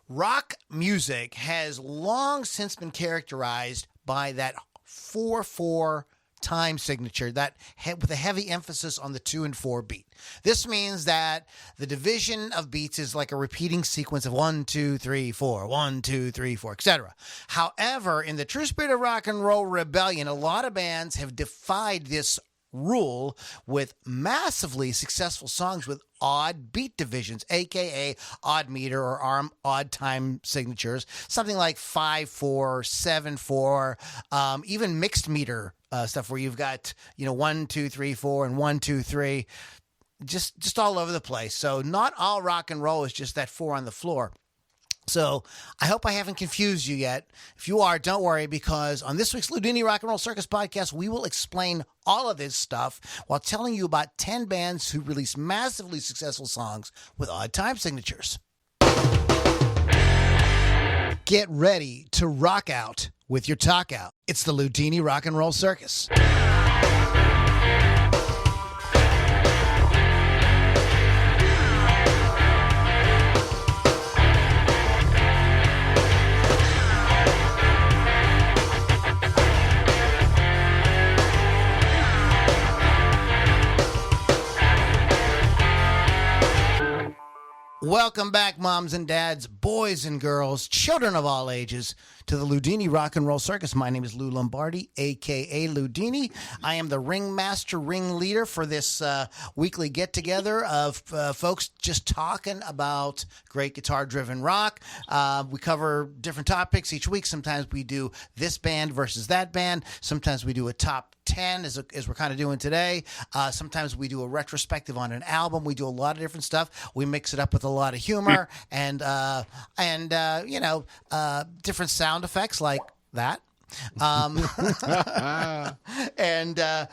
Rock music has long since been characterized by that 4/4 time signature, that with a heavy emphasis on the 2 and 4 beat. This means that the division of beats is like a repeating sequence of 1, 2, 3, 4, 1, 2, 3, 4, etc. However, in the true spirit of rock and roll rebellion, a lot of bands have defied this rule with massively successful songs with odd beat divisions, aka odd meter or odd time signatures, something like 5/4, 7/4, even mixed meter stuff where you've got 1, 2, 3, 4 and 1, 2, 3, just all over the place. So not all rock and roll is just that 4 on the floor. So I hope I haven't confused you yet. If you are, don't worry, because on this week's Loudini Rock and Roll Circus podcast, we will explain all of this stuff while telling you about 10 bands who release massively successful songs with odd time signatures. Get ready to rock out with your talk out. It's the Loudini Rock and Roll Circus. Welcome back, moms and dads, boys and girls, children of all ages, to the Loudini Rock and Roll Circus. My name is Lou Lombardi, a.k.a. Loudini. I am the ringmaster, ringleader for this weekly get-together of folks just talking about great guitar-driven rock. We cover different topics each week. Sometimes we do this band versus that band. Sometimes we do a top 10, as we're kind of doing today. Sometimes we do a retrospective on an album. We do a lot of different stuff. We mix it up with a lot of humor and different sound effects like that. And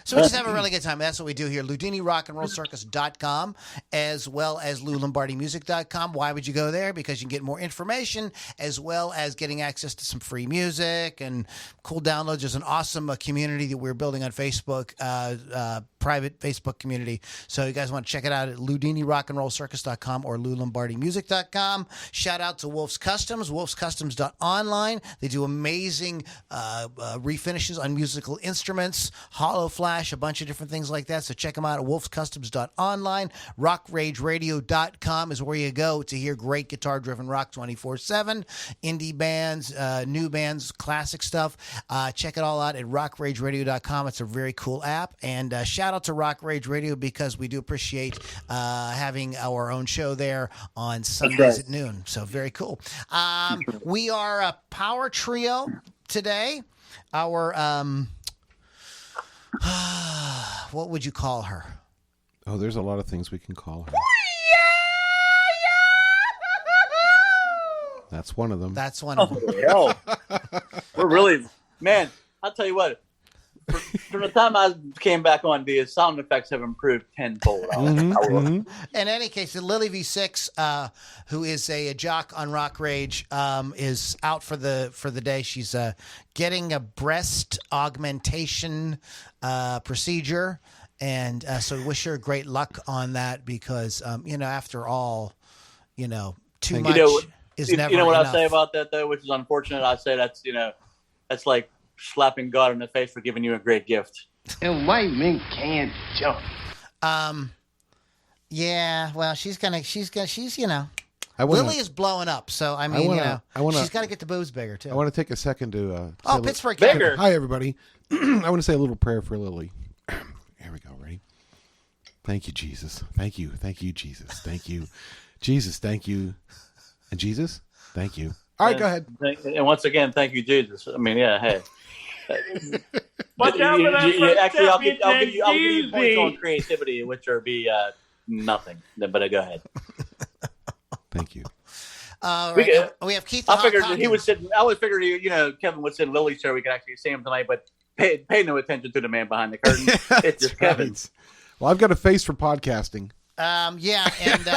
so we just have a really good time. That's what we do here. LoudiniRockandRollCircus.com as well as LouLombardiMusic.com. Why would you go there? Because you can get more information as well as getting access to some free music and cool downloads. There's an awesome community that we're building on Facebook, private Facebook community. So you guys want to check it out at LoudiniRockandRollCircus.com or LouLombardiMusic.com. Shout out to Wolf's Customs, wolfscustoms.online. They do amazing refinishes on musical instruments, hollow flash, a bunch of different things like that. So check them out at wolfscustoms.online. Rockrageradio.com is where you go to hear great guitar-driven rock 24/7. Indie bands, new bands, classic stuff. Check it all out at rockrageradio.com. It's a very cool app. And shout out to Rock Rage Radio because we do appreciate having our own show there on Sundays at noon. So very cool. We are a power trio today. Our what would you call her? Oh, there's a lot of things we can call her. That's one of them. That's one of them. Oh, we're really, man, I'll tell you what. From the time I came back on, the sound effects have improved tenfold. In any case, Lily V6, who is a jock on Rock Rage, is out for the day. She's getting a breast augmentation procedure, and so wish her great luck on that because after all, too much is never enough. You know what I say about that though, which is unfortunate. I say that's like slapping God in the face for giving you a great gift. And white men can't jump. Yeah, well, she's Lily is blowing up, so I she's got to get the boobs bigger too. I want to take a second to Pittsburgh bigger. Hi everybody. I want to say a little prayer for Lily. Here we go. Ready? Thank you, Jesus. Thank you, Jesus. Thank you, Jesus. Thank you, and Jesus. Thank you. All right, go ahead. And once again, thank you, Jesus. I mean, yeah, hey. Watch out for that Actually, I'll give you points on creativity, which are nothing. But go ahead. Thank you. We have Keith. I figured he was sitting. I always figured Kevin was sitting Lily's show. We could actually see him tonight, but pay no attention to the man behind the curtain. It's just Kevin. Well, I've got a face for podcasting. Yeah, and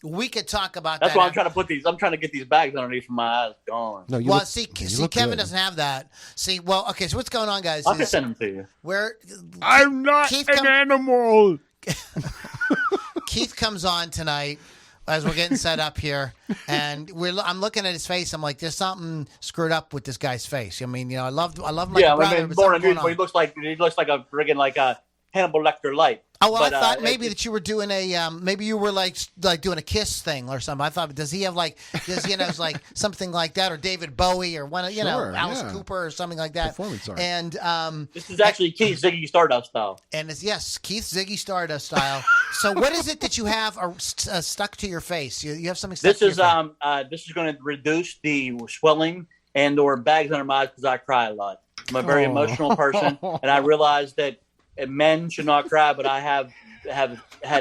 we could talk about That's that. why I'm trying to put these. I'm trying to get these bags underneath from my eyes gone. No, see, Kevin doesn't have that. See, well, okay. So what's going on, guys? I can send them to you. I'm not an animal. Keith comes on tonight as we're getting set up here, and I'm looking at his face. I'm like, there's something screwed up with this guy's face. I mean, I love my brother. But born when he looks like a friggin' like a Hannibal Lecter light. Oh well, I thought maybe that you were doing maybe you were like doing a Kiss thing or something. I thought, does he have like like something like that, or David Bowie, or one Alice Cooper or something like that. Performance art. And this is actually Keith Ziggy Stardust style. And it's Keith Ziggy Stardust style. So what is it that you have stuck to your face? You have something stuck to your face. This is going to reduce the swelling and or bags under my eyes because I cry a lot. I'm a very emotional person, and I realize that men should not cry, but I have had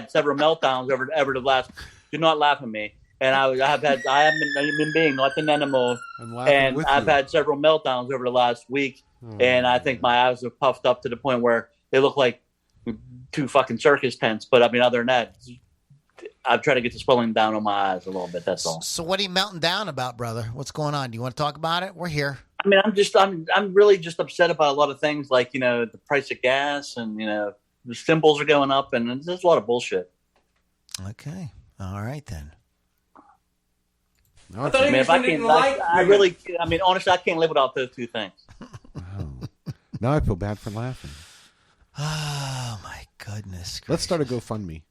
several meltdowns over the last. Do not laugh at me. And I haven't been a human being, not an animal. And I've had several meltdowns over the last week, and I think my eyes have puffed up to the point where they look like 2 fucking circus tents. But I mean, other than that, I've tried to get the swelling down on my eyes a little bit. That's all. So what are you melting down about, brother? What's going on? Do you want to talk about it? We're here. I mean, I'm really just upset about a lot of things, like the price of gas, and the symbols are going up, and there's a lot of bullshit. Okay, all right then. Honestly, I can't live without those 2 things. Now I feel bad for laughing. Oh my goodness! Let's start a GoFundMe.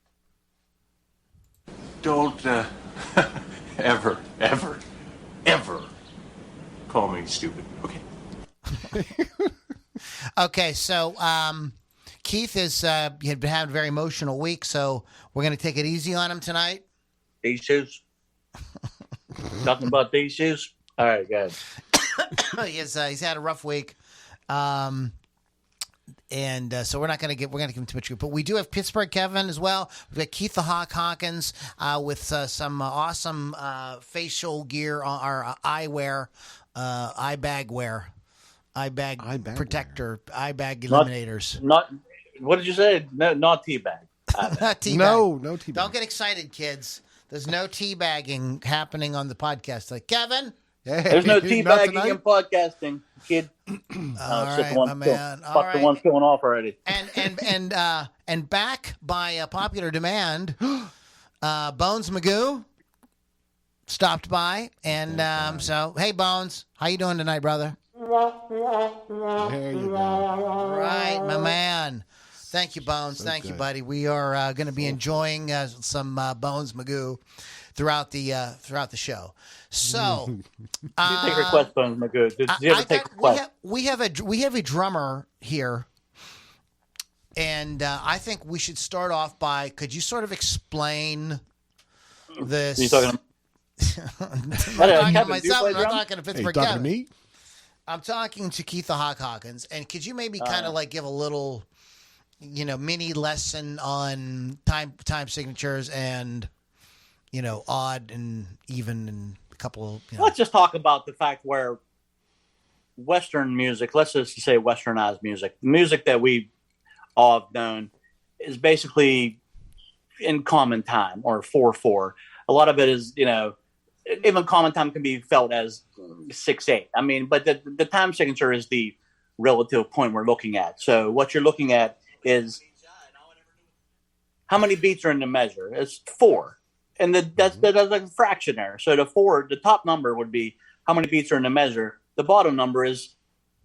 Don't ever call me stupid. Okay. Okay, so Keith had been having a very emotional week, so we're going to take it easy on him tonight. These shoes. Talking about these shoes. All right, guys. He's had a rough week, and so we're going to give him too much. But we do have Pittsburgh Kevin as well. We've got Keith the Hawk Hawkins with some awesome facial gear, or eyewear, eye bag protector, eye bag eliminators. Not what did you say? No, not tea bag. Not tea no bag. tea bag. Don't get excited, kids. There's no teabagging happening on the podcast. Like, Kevin? There's no teabagging in podcasting, kid. All right, my man. The one's going off already. And back by popular demand, Bones Magoo stopped by. And so, hey, Bones. How you doing tonight, brother? There you go. Right, my man. Thank you, Bones. So Thank you, good. buddy. We are going to be enjoying some Bones Magoo throughout the show. So, you take requests, Bones Magoo. Did you ever take requests? We have a drummer here, and I think we should start off by. Could you sort of explain this? Are you talking? I'm talking to myself. I'm not talking to Pittsburgh. Hey, you talking to me? I'm talking to Keith the Hawk Hawkins, and could you maybe kind of like give a little, mini lesson on time signatures and, odd and even and a couple. Let's just talk about the fact where Western music, let's just say Westernized music, the music that we all have known is basically in common time or 4/4. A lot of it is, even common time can be felt as 6/8. I mean, but the time signature is the relative point we're looking at. So what you're looking at is how many beats are in the measure. It's 4. And that's like a fraction there. So the top number would be how many beats are in the measure. The bottom number is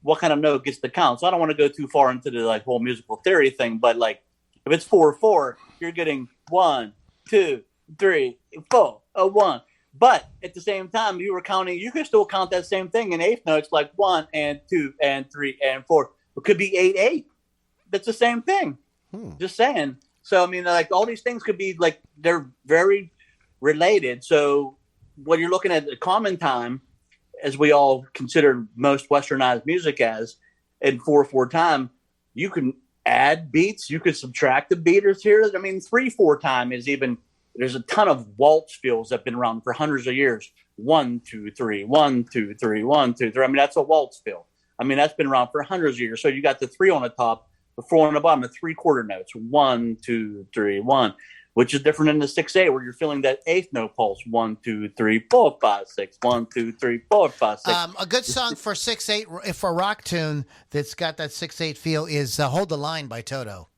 what kind of note gets the count. So I don't want to go too far into the whole musical theory thing, but if it's 4/4, you're getting 1, 2, 3, 4, 1. But at the same time, you can still count that same thing in eighth notes, like 1 and 2 and 3 and 4. It could be 8/8. That's the same thing. Just saying. So, I mean, all these things could be they're very related. So when you're looking at the common time, as we all consider most Westernized music as, in 4/4 time, you can add beats. You could subtract the beaters here. I mean, 3/4 time is even... There's a ton of waltz feels that have been around for hundreds of years. 1, 2, 3, 1, 2, 3, 1, 2, 3. I mean, that's a waltz feel. I mean, that's been around for hundreds of years. So you got the 3 on the top, the 4 on the bottom, the 3/4 notes. 1, 2, 3, 1, which is different than the 6/8 where you're feeling that eighth note pulse. 1, 2, 3, 4, 5, 6. 1, 2, 3, 4, 5, 6. A good song for 6/8 for a rock tune that's got that 6/8 feel is "Hold the Line" by Toto.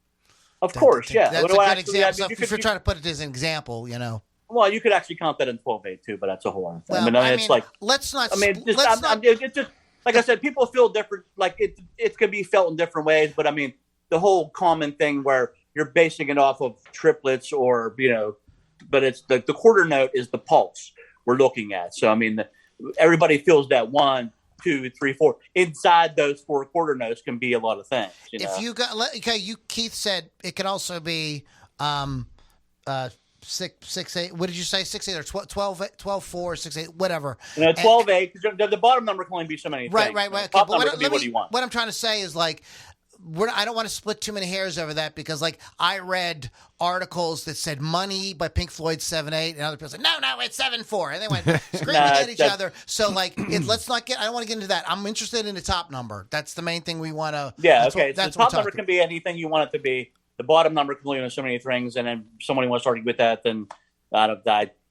Of course, yeah. That's a good example. If you're trying to put it as an example, Well, you could actually count that in 12/8 too, but that's a whole other thing. Well, I mean, it's like let's not. I mean, just, let's not. it's just like I said, people feel different. Like it could be felt in different ways, but I mean, the whole common thing where you're basing it off of triplets or but it's the quarter note is the pulse we're looking at. So I mean, everybody feels that 1, 2, 3, 4. Inside those 4 quarter notes can be a lot of things. If you got Keith said it could also be 6, 8. What did you say? 6, 8 or 12, 4, 6, 8, whatever. 12/8. The bottom number can only be so many things. Right. The Okay, top but number can be what you want. What I'm trying to say is like. I don't want to split too many hairs over that because, like, I read articles that said "Money" by Pink Floyd 7/8, and other people said, "No, it's 7/4," and they went screaming at each other. So, like, let's not get. I don't want to get into that. I'm interested in the top number. That's the main thing we want to. Yeah. Okay. So the top number can be anything you want it to be. The bottom number can only be so many things, and then somebody wants to argue with that, then I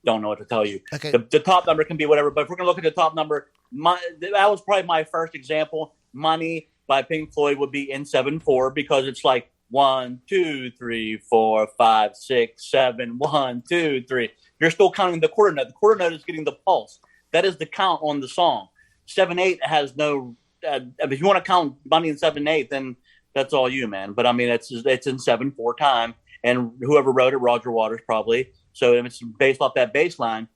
don't know what to tell you. Okay. The top number can be whatever, but if we're going to look at the top number, that was probably my first example. "Money" by Pink Floyd would be in 7/4 because it's like 1, 2, 3, 4, 5, 6, 7, 1, 2, 3. You're still counting the quarter note. The quarter note is getting the pulse. That is the count on the song. 7/8 has no. If you want to count "Money" in 7/8, then that's all you, man. But I mean, it's in 7/4 time, and whoever wrote it, Roger Waters probably. So if it's based off that bass line,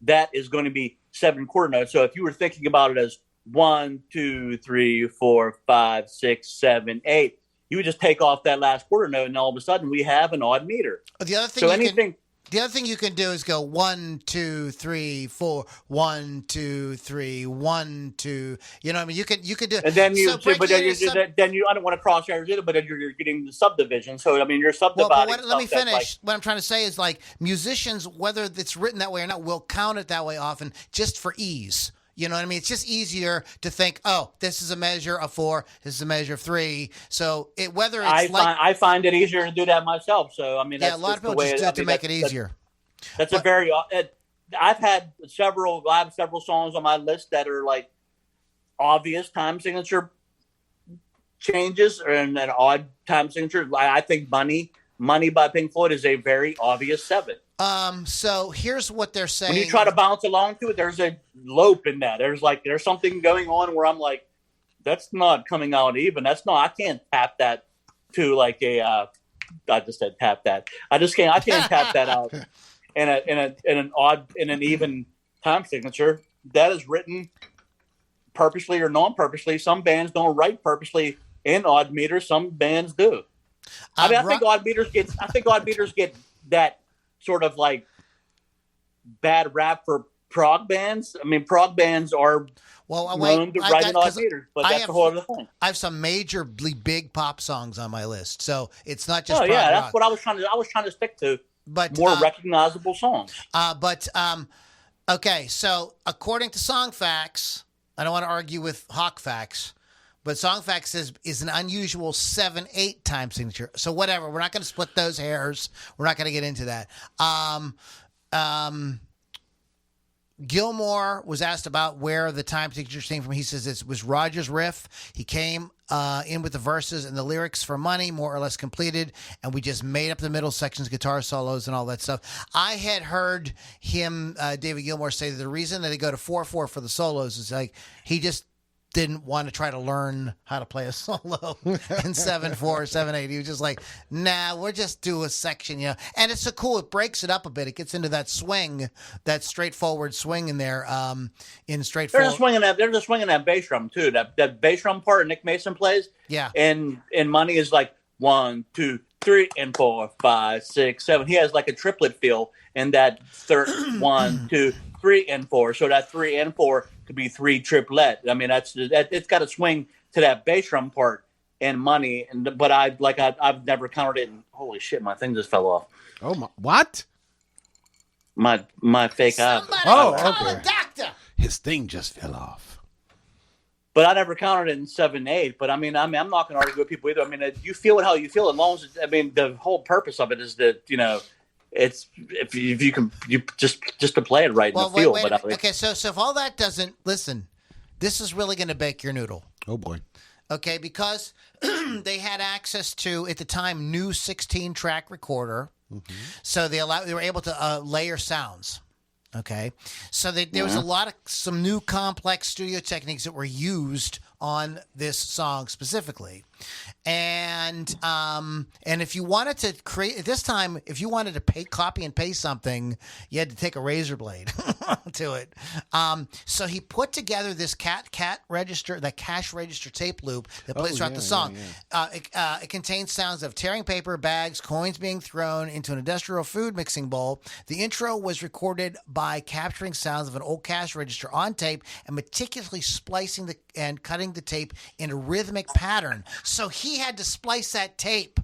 that is going to be 7 quarter notes. So if you were thinking about it as 1, 2, 3, 4, 5, 6, 7, 8. You would just take off that last quarter note, and all of a sudden we have an odd meter. The other thing, the other thing you can do is go 1, 2, 3, 4, 1, 2, 3, 1, 2. You know what I mean? You could do it. And then I don't want to cross hairs either, but then you're getting the subdivision. So I mean, you're subdividing. Let me finish. What I'm trying to say is like musicians, whether it's written that way or not, will count it that way often just for ease. You know what I mean? It's just easier to think, oh, this is a measure of 4, this is a measure of 3. So I find it easier to do that myself. So I mean, a lot of people just do it to make it easier. That's a very. I have several songs on my list that are like obvious time signature changes and an odd time signature. I think "Money" by Pink Floyd is a very obvious 7. So here's what they're saying. When you try to bounce along to it, there's a lope in that. There's something going on where I'm like, that's not coming out even. I can't tap that to like I just said tap that. I can't tap that out in an even time signature. That is written purposely or non-purposely. Some bands don't write purposely in odd meters. Some bands do. I think odd meters get that sort of like bad rap for prog bands. I mean, prog bands are known to write in odd meters, but that's a whole other thing. I have some majorly big pop songs on my list, so it's not just. Oh prog yeah, rock. that's what I was trying to stick to. But more recognizable songs. Okay. So according to Songfacts, I don't want to argue with Hawkfacts. But Songfacts is an unusual 7/8 time signature. So whatever, we're not going to split those hairs. We're not going to get into that. Gilmore was asked about where the time signature came from. He says it was Roger's riff. He came in with the verses and the lyrics for "Money" more or less completed, and we just made up the middle sections, guitar solos, and all that stuff. I had heard him, David Gilmour, say that the reason that they go to 4/4 for the solos is like he just didn't want to try to learn how to play a solo in 7/4, 7/8. He was just like, nah, we'll just do a section, And it's so cool. It breaks it up a bit. It gets into that swing, that straightforward swing in there. In straightforward. They're just swinging that bass drum too. That bass drum part Nick Mason plays. Yeah. And "Money" is like 1, 2, 3, and 4, 5, 6, 7. He has like a triplet feel in that third 1, 2, 3, and 4. So that 3 and 4 could be 3 triplet. I mean, it's got to swing to that bass drum part and "Money. But I've never counted it. And holy shit, my thing just fell off. Oh my! What? My fake eye. Call a doctor. His thing just fell off. But I never counted it in 7/8. But I mean, I'm not going to argue with people either. I mean, you feel it how you feel. As long as the whole purpose of it is that it's if you can just to play it right in the feel. Okay, so if all that doesn't listen, this is really going to bake your noodle. Oh boy. Okay, because they had access to at the time new 16-track recorder. So they were able to layer sounds. Okay, so there was some new complex studio techniques that were used on this song specifically, and if you wanted to create at this time, if you wanted to copy and paste something, you had to take a razor blade to it. So he put together this cash register tape loop that plays throughout the song. It contains sounds of tearing paper, bags, coins being thrown into an industrial food mixing bowl. The intro was recorded by capturing sounds of an old cash register on tape and meticulously splicing and cutting the tape in a rhythmic pattern. So he had to splice that tape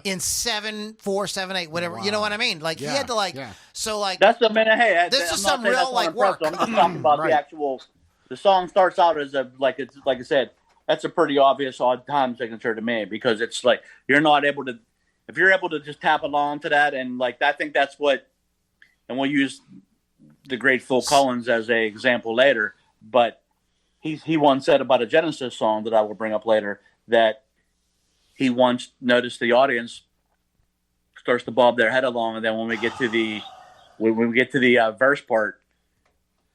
in 7/4/7/8, whatever. Wow. You know what I mean? Like he had to so like that's the man. Hey, this is some real like work. I'm just talking about the actual. The song starts out as like I said, that's a pretty obvious odd time signature to me because it's like you're not able to, if you're able to just tap along to that and like I think that's what, and we'll use the great Phil Collins as an example later, but he once said about a Genesis song that I will bring up later that he once noticed the audience starts to bob their head along, and then when we get to the verse part,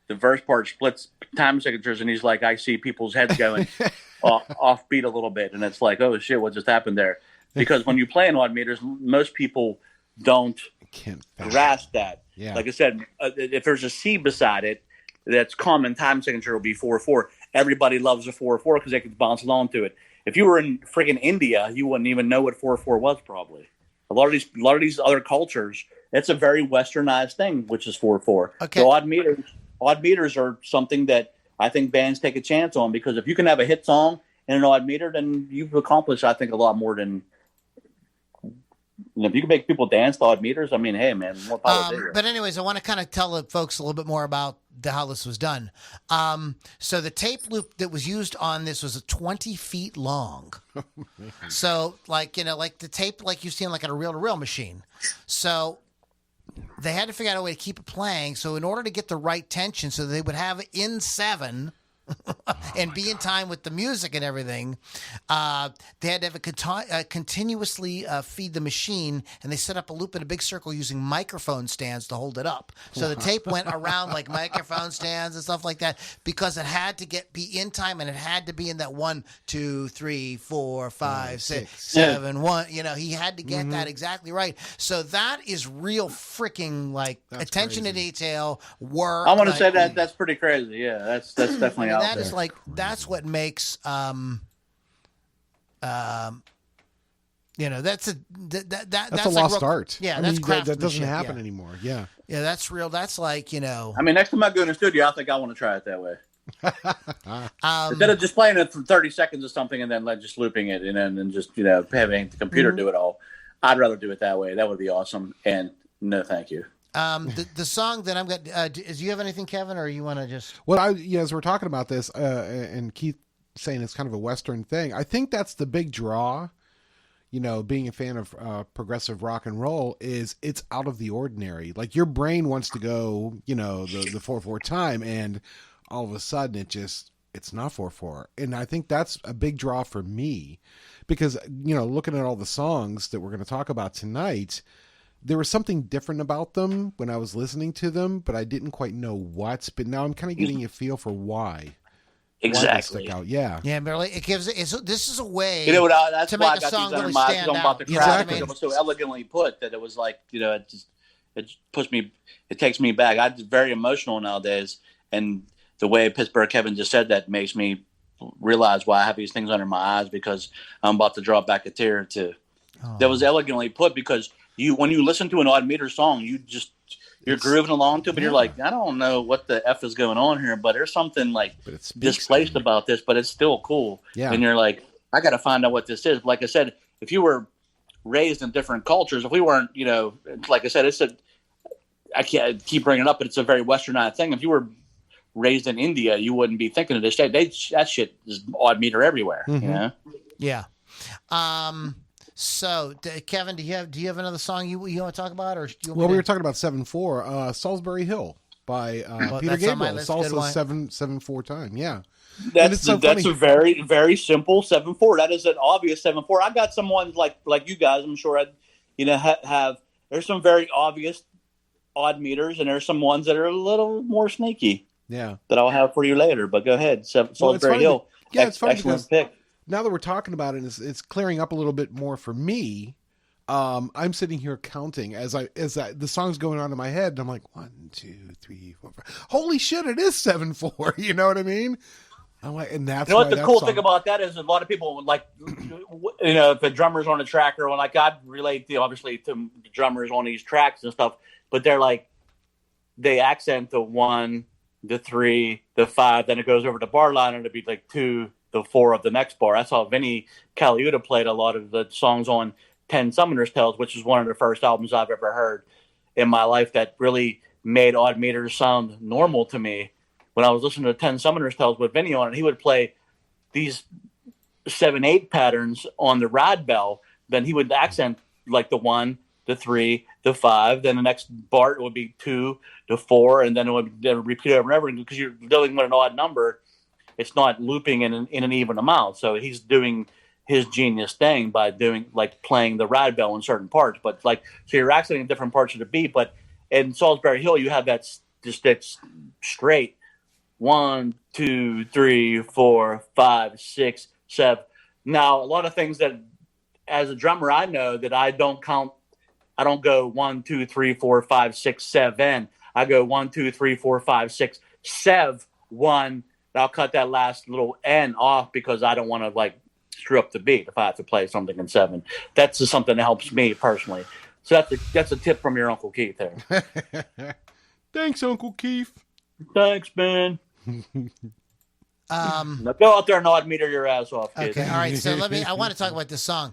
the verse part splits time signatures, and he's like, I see people's heads going offbeat a little bit, and it's like, oh shit, what just happened there? Because when you play in odd meters, most people can't grasp that. Yeah. Like I said, if there's a C beside it, that's common time signature will be 4/4. Everybody loves a 4/4 because they can bounce along to it. If you were in friggin' India, you wouldn't even know what 4/4 was probably. A lot of these other cultures, it's a very westernized thing, which is 4/4. Okay. So odd meters are something that I think bands take a chance on because if you can have a hit song in an odd meter, then you've accomplished, I think, a lot more than. If you can make people dance to odd meters, I mean, hey, man, more power there. But anyways, I want to kind of tell the folks a little bit more about how this was done. So the tape loop that was used on this was 20 feet long. So like the tape like you see in like a reel-to-reel machine. So they had to figure out a way to keep it playing. So in order to get the right tension, so they would have it in 7 and be in time with the music and everything, they had to have continuously feed the machine, and they set up a loop in a big circle using microphone stands to hold it up. So the tape went around like microphone stands and stuff like that because it had to be in time, and it had to be in that 1, 2, 3, 4, 5, 6, 7, 1. You know, he had to get that exactly right. So that is real freaking like attention to detail work. I want to say that's pretty crazy. Yeah, that's definitely out that there. Is like that's what makes that's a lost art. Yeah, that's craftsmanship. That doesn't happen anymore. Yeah, that's real. That's like I mean, next time I go in the studio, I think I want to try it that way. Instead of just playing it for 30 seconds or something and then just looping it and then just having the computer do it all, I'd rather do it that way. That would be awesome. And no, thank you. The song that I'm going do you have anything, Kevin, or you want to just? Well, as we're talking about this, and Keith saying it's kind of a Western thing, I think that's the big draw. Being a fan of progressive rock and roll is it's out of the ordinary. Like your brain wants to go, the 4/4 time, and all of a sudden it's not 4/4, and I think that's a big draw for me because looking at all the songs that we're going to talk about tonight. There was something different about them when I was listening to them, but I didn't quite know what. But now I'm kind of getting a feel for why. Exactly. Why they stick out. Yeah. Yeah, Barely. This is a way that's to why make a song really stand out. About the craft, it was so elegantly put that it was like, it puts me, it takes me back. I'm very emotional nowadays. And the way Pittsburgh Kevin just said that makes me realize why I have these things under my eyes because I'm about to draw back a tear too. Oh. That was elegantly put because when you listen to an odd meter song, you're grooving along to it, but you're like, I don't know what the F is going on here, but there's something like displaced about this, but it's still cool. Yeah. And you're like, I got to find out what this is. Like I said, if you were raised in different cultures, if we weren't, like I said, I can't keep bringing it up, but it's a very westernized thing. If you were raised in India, you wouldn't be thinking of this shit. That shit is odd meter everywhere, Yeah. So, Kevin, do you have another song you want to talk about, or we were talking about 7/4, Salisbury Hill by Peter Gabriel. It's also 7/4 time. Yeah, that's a very very simple 7/4. That is an obvious 7/4. I got some ones like you guys. I'm sure have there's some very obvious odd meters, and there's some ones that are a little more sneaky. Yeah. That I'll have for you later. But go ahead, Salisbury Hill. It's funny excellent because pick. now that we're talking about it, it's clearing up a little bit more for me. I'm sitting here counting as the song's going on in my head, and I'm like 1, 2, 3, 4, 5. Holy shit! It is 7/4. You know what I mean? I'm like, and that's what the cool thing about that is a lot of people would like, if a drummer's on a track or like I'd relate to obviously to the drummers on these tracks and stuff, but they're like they accent the 1, the 3, the 5, then it goes over to bar line and it'd be like 2, the 4 of the next bar. That's how Vinny Caliuta played a lot of the songs on 10 Summoner's Tales, which is one of the first albums I've ever heard in my life that really made odd meters sound normal to me. When I was listening to 10 Summoner's Tales with Vinny on it, he would play these 7/8 patterns on the ride bell. Then he would accent like the 1, the 3, the 5. Then the next bar would be 2, the 4, and then it would repeat over and over. Because you're dealing with an odd number, it's not looping in an even amount. So he's doing his genius thing by doing like playing the ride bell in certain parts, but like so you're accenting different parts of the beat. But in Salisbury Hill, you have that's straight 1, 2, 3, 4, 5, 6, 7. Now a lot of things that as a drummer I know that I don't count. I don't go 1, 2, 3, 4, 5, 6, 7. I go 1, 2, 3, 4, 5, 6, 7, 1. I'll cut that last little N off because I don't want to like screw up the beat if I have to play something in 7. That's just something that helps me personally. So that's a tip from your Uncle Keith there. Thanks, Uncle Keith. Thanks, man. Now go out there and odd meter your ass off, kid. Okay, all right. So I want to talk about this song.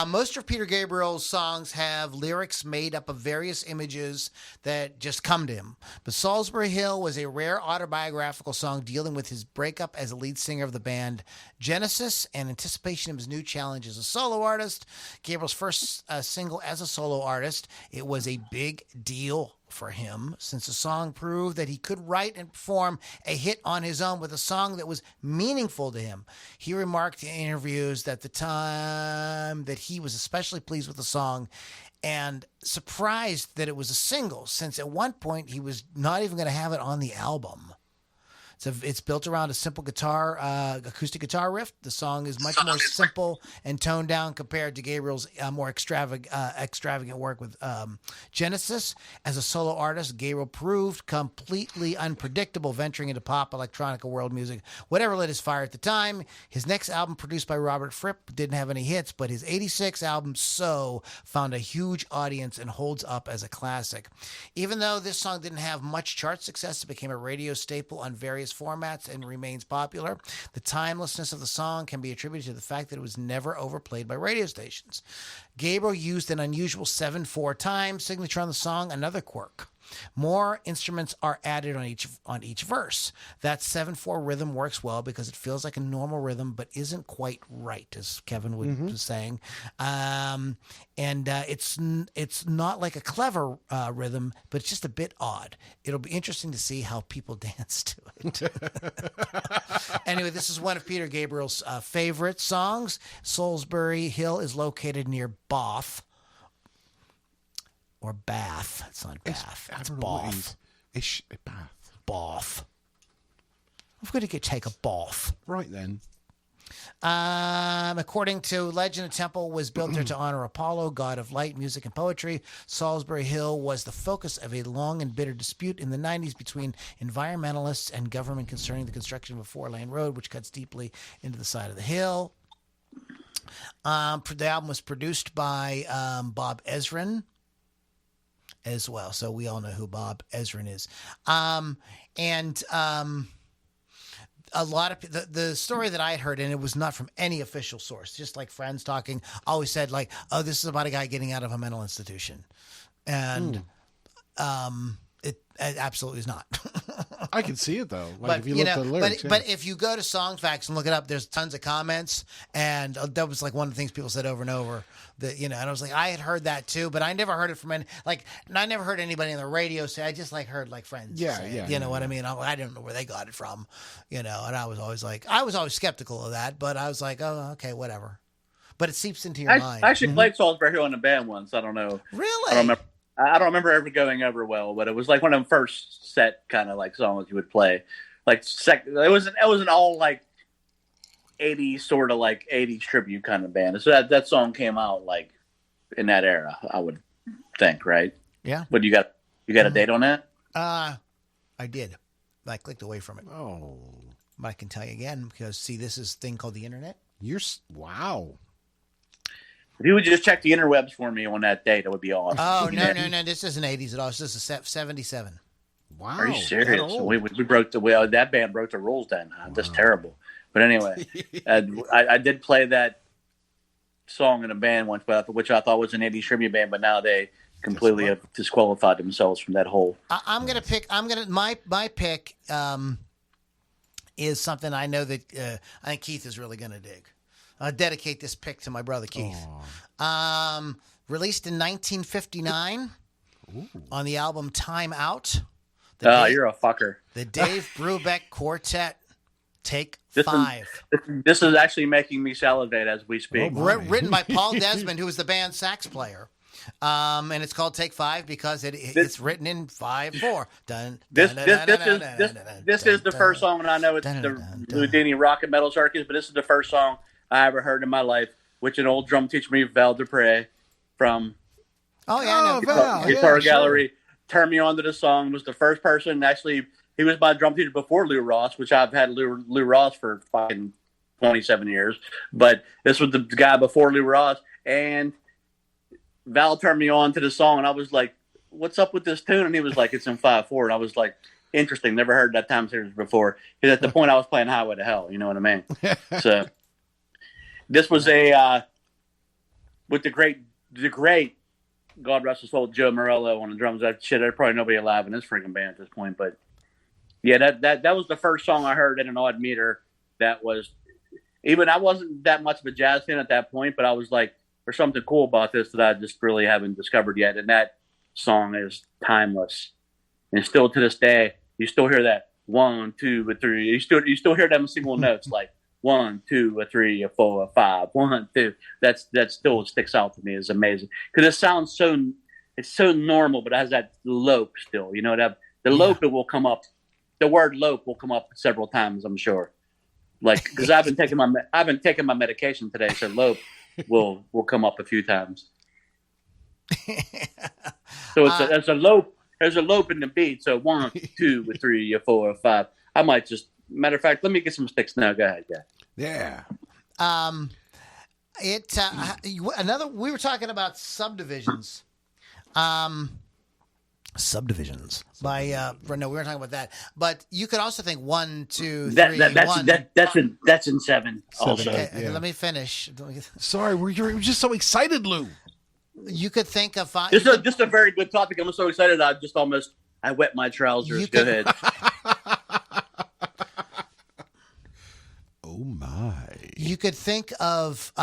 Most of Peter Gabriel's songs have lyrics made up of various images that just come to him. But Salisbury Hill was a rare autobiographical song dealing with his breakup as a lead singer of the band Genesis and anticipation of his new challenge as a solo artist. Gabriel's first single as a solo artist. It was a big deal for him, since the song proved that he could write and perform a hit on his own with a song that was meaningful to him. He remarked in interviews that the time that he was especially pleased with the song and surprised that it was a single, since at one point he was not even going to have it on the album. It's built around a simple guitar, acoustic guitar riff. The song is much more simple and toned down compared to Gabriel's more extravagant work with Genesis. As a solo artist, Gabriel proved completely unpredictable, venturing into pop, electronica, world music, whatever lit his fire at the time. His next album, produced by Robert Fripp, didn't have any hits, but his '86 album, So, found a huge audience and holds up as a classic. Even though this song didn't have much chart success, it became a radio staple on various formats and remains popular. The timelessness of the song can be attributed to the fact that it was never overplayed by radio stations. Gabriel used an unusual 7/4 time signature on the song, another quirk. More instruments are added on each verse. That 7/4 rhythm works well because it feels like a normal rhythm, but isn't quite right, as Kevin was saying. It's not like a clever rhythm, but it's just a bit odd. It'll be interesting to see how people dance to it. Anyway, this is one of Peter Gabriel's favorite songs. Salisbury Hill is located near Bath. Or Bath. It's not Bath. It's Bath. Bath. Bath. I'm going to take a bath. Right then. According to legend, a temple was built there to honor Apollo, god of light, music, and poetry. Salisbury Hill was the focus of a long and bitter dispute in the 90s between environmentalists and government concerning the construction of a 4-lane road, which cuts deeply into the side of the hill. The album was produced by Bob Ezrin as well. So we all know who Bob Ezrin is. A lot of the story that I had heard, and it was not from any official source, just like friends talking, always said like, oh, this is about a guy getting out of a mental institution. And it absolutely is not. I can see it though. Like if you look at the lyrics. But if you go to Songfacts and look it up, there's tons of comments, and that was like one of the things people said over and over. That and I was like, I had heard that too, but I never heard it from any. Like, I never heard anybody on the radio say. I just like heard like friends. Say it, you know what I mean? I didn't know where they got it from. And I was always like, I was always skeptical of that, but I was like, oh, okay, whatever. But it seeps into your mind. I actually played Salisbury Hill in a band once. I don't know. Really? I don't remember. I don't remember ever going over well, but it was like one of them first set kind of like songs you would play. Like it wasn't all like 80s sort of like 80s tribute kind of band. So that song came out like in that era, I would think, right? Yeah. But you got a date on that? I did. I clicked away from it. Oh, But I can tell you again because see, this is a thing called the internet. Wow. If you would just check the interwebs for me on that date, it would be awesome. Oh no! This isn't 80s at all. This is 77. Wow. Are you serious? We broke that band broke the rules then. That's terrible. But anyway, I did play that song in a band once, which I thought was an 80s tribute band, but now they completely have disqualified themselves from that whole. I'm gonna pick. My pick is something I know that I think Keith is really gonna dig. I'll dedicate this pick to my brother Keith. Released in 1959 on the album Time Out. You're a fucker. The Dave Brubeck Quartet, Take 5. This is actually making me salivate as we speak. Written by Paul Desmond, who was the band's sax player. And it's called Take 5 because it's written in 5/4. This is the first song, and I know it's the Loudini Rock and Metal Circus, but this is the first song I ever heard in my life, which an old drum teacher me, Val Dupre, from Guitar Gallery, turned me on to the song. Was the first person, actually, he was my drum teacher before Lou Ross, which I've had Lou Ross for fucking 27 years. But this was the guy before Lou Ross, and Val turned me on to the song, and I was like, what's up with this tune? And he was like, it's in 5/4. And I was like, interesting, never heard that time series before. Because at the point I was playing Highway to Hell, you know what I mean? So this was with the great, God rest his soul, Joe Morello on the drums. That shit, there's probably nobody alive in this freaking band at this point. But yeah, that was the first song I heard in an odd meter. That was, even I wasn't that much of a jazz fan at that point, but I was like, there's something cool about this that I just really haven't discovered yet. And that song is timeless. And still to this day, you still hear that 1, 2, or 3. You still hear them single notes like 1, 2, or 3, or 4, or 5. 1, 2. That still sticks out to me. It's amazing because it sounds it's so normal, but it has that lope still. You know that the lope it will come up. The word lope will come up several times, I'm sure. Like because I've been taking my medication today, so lope will come up a few times. So there's a lope. There's a lope in the beat. So 1, 2, or 3, or 4, or 5. I might just, matter of fact, let me get some sticks now. Go ahead, yeah. We were talking about Subdivisions. Subdivisions by no, we weren't talking about that. But you could also think 1, 2, 3, 1. That's in 7. Also, okay, let me finish. Sorry, you're just so excited, Lou. You could think of 5. This is a very good topic. I'm so excited. I wet my trousers. Go ahead. Oh my! You could think of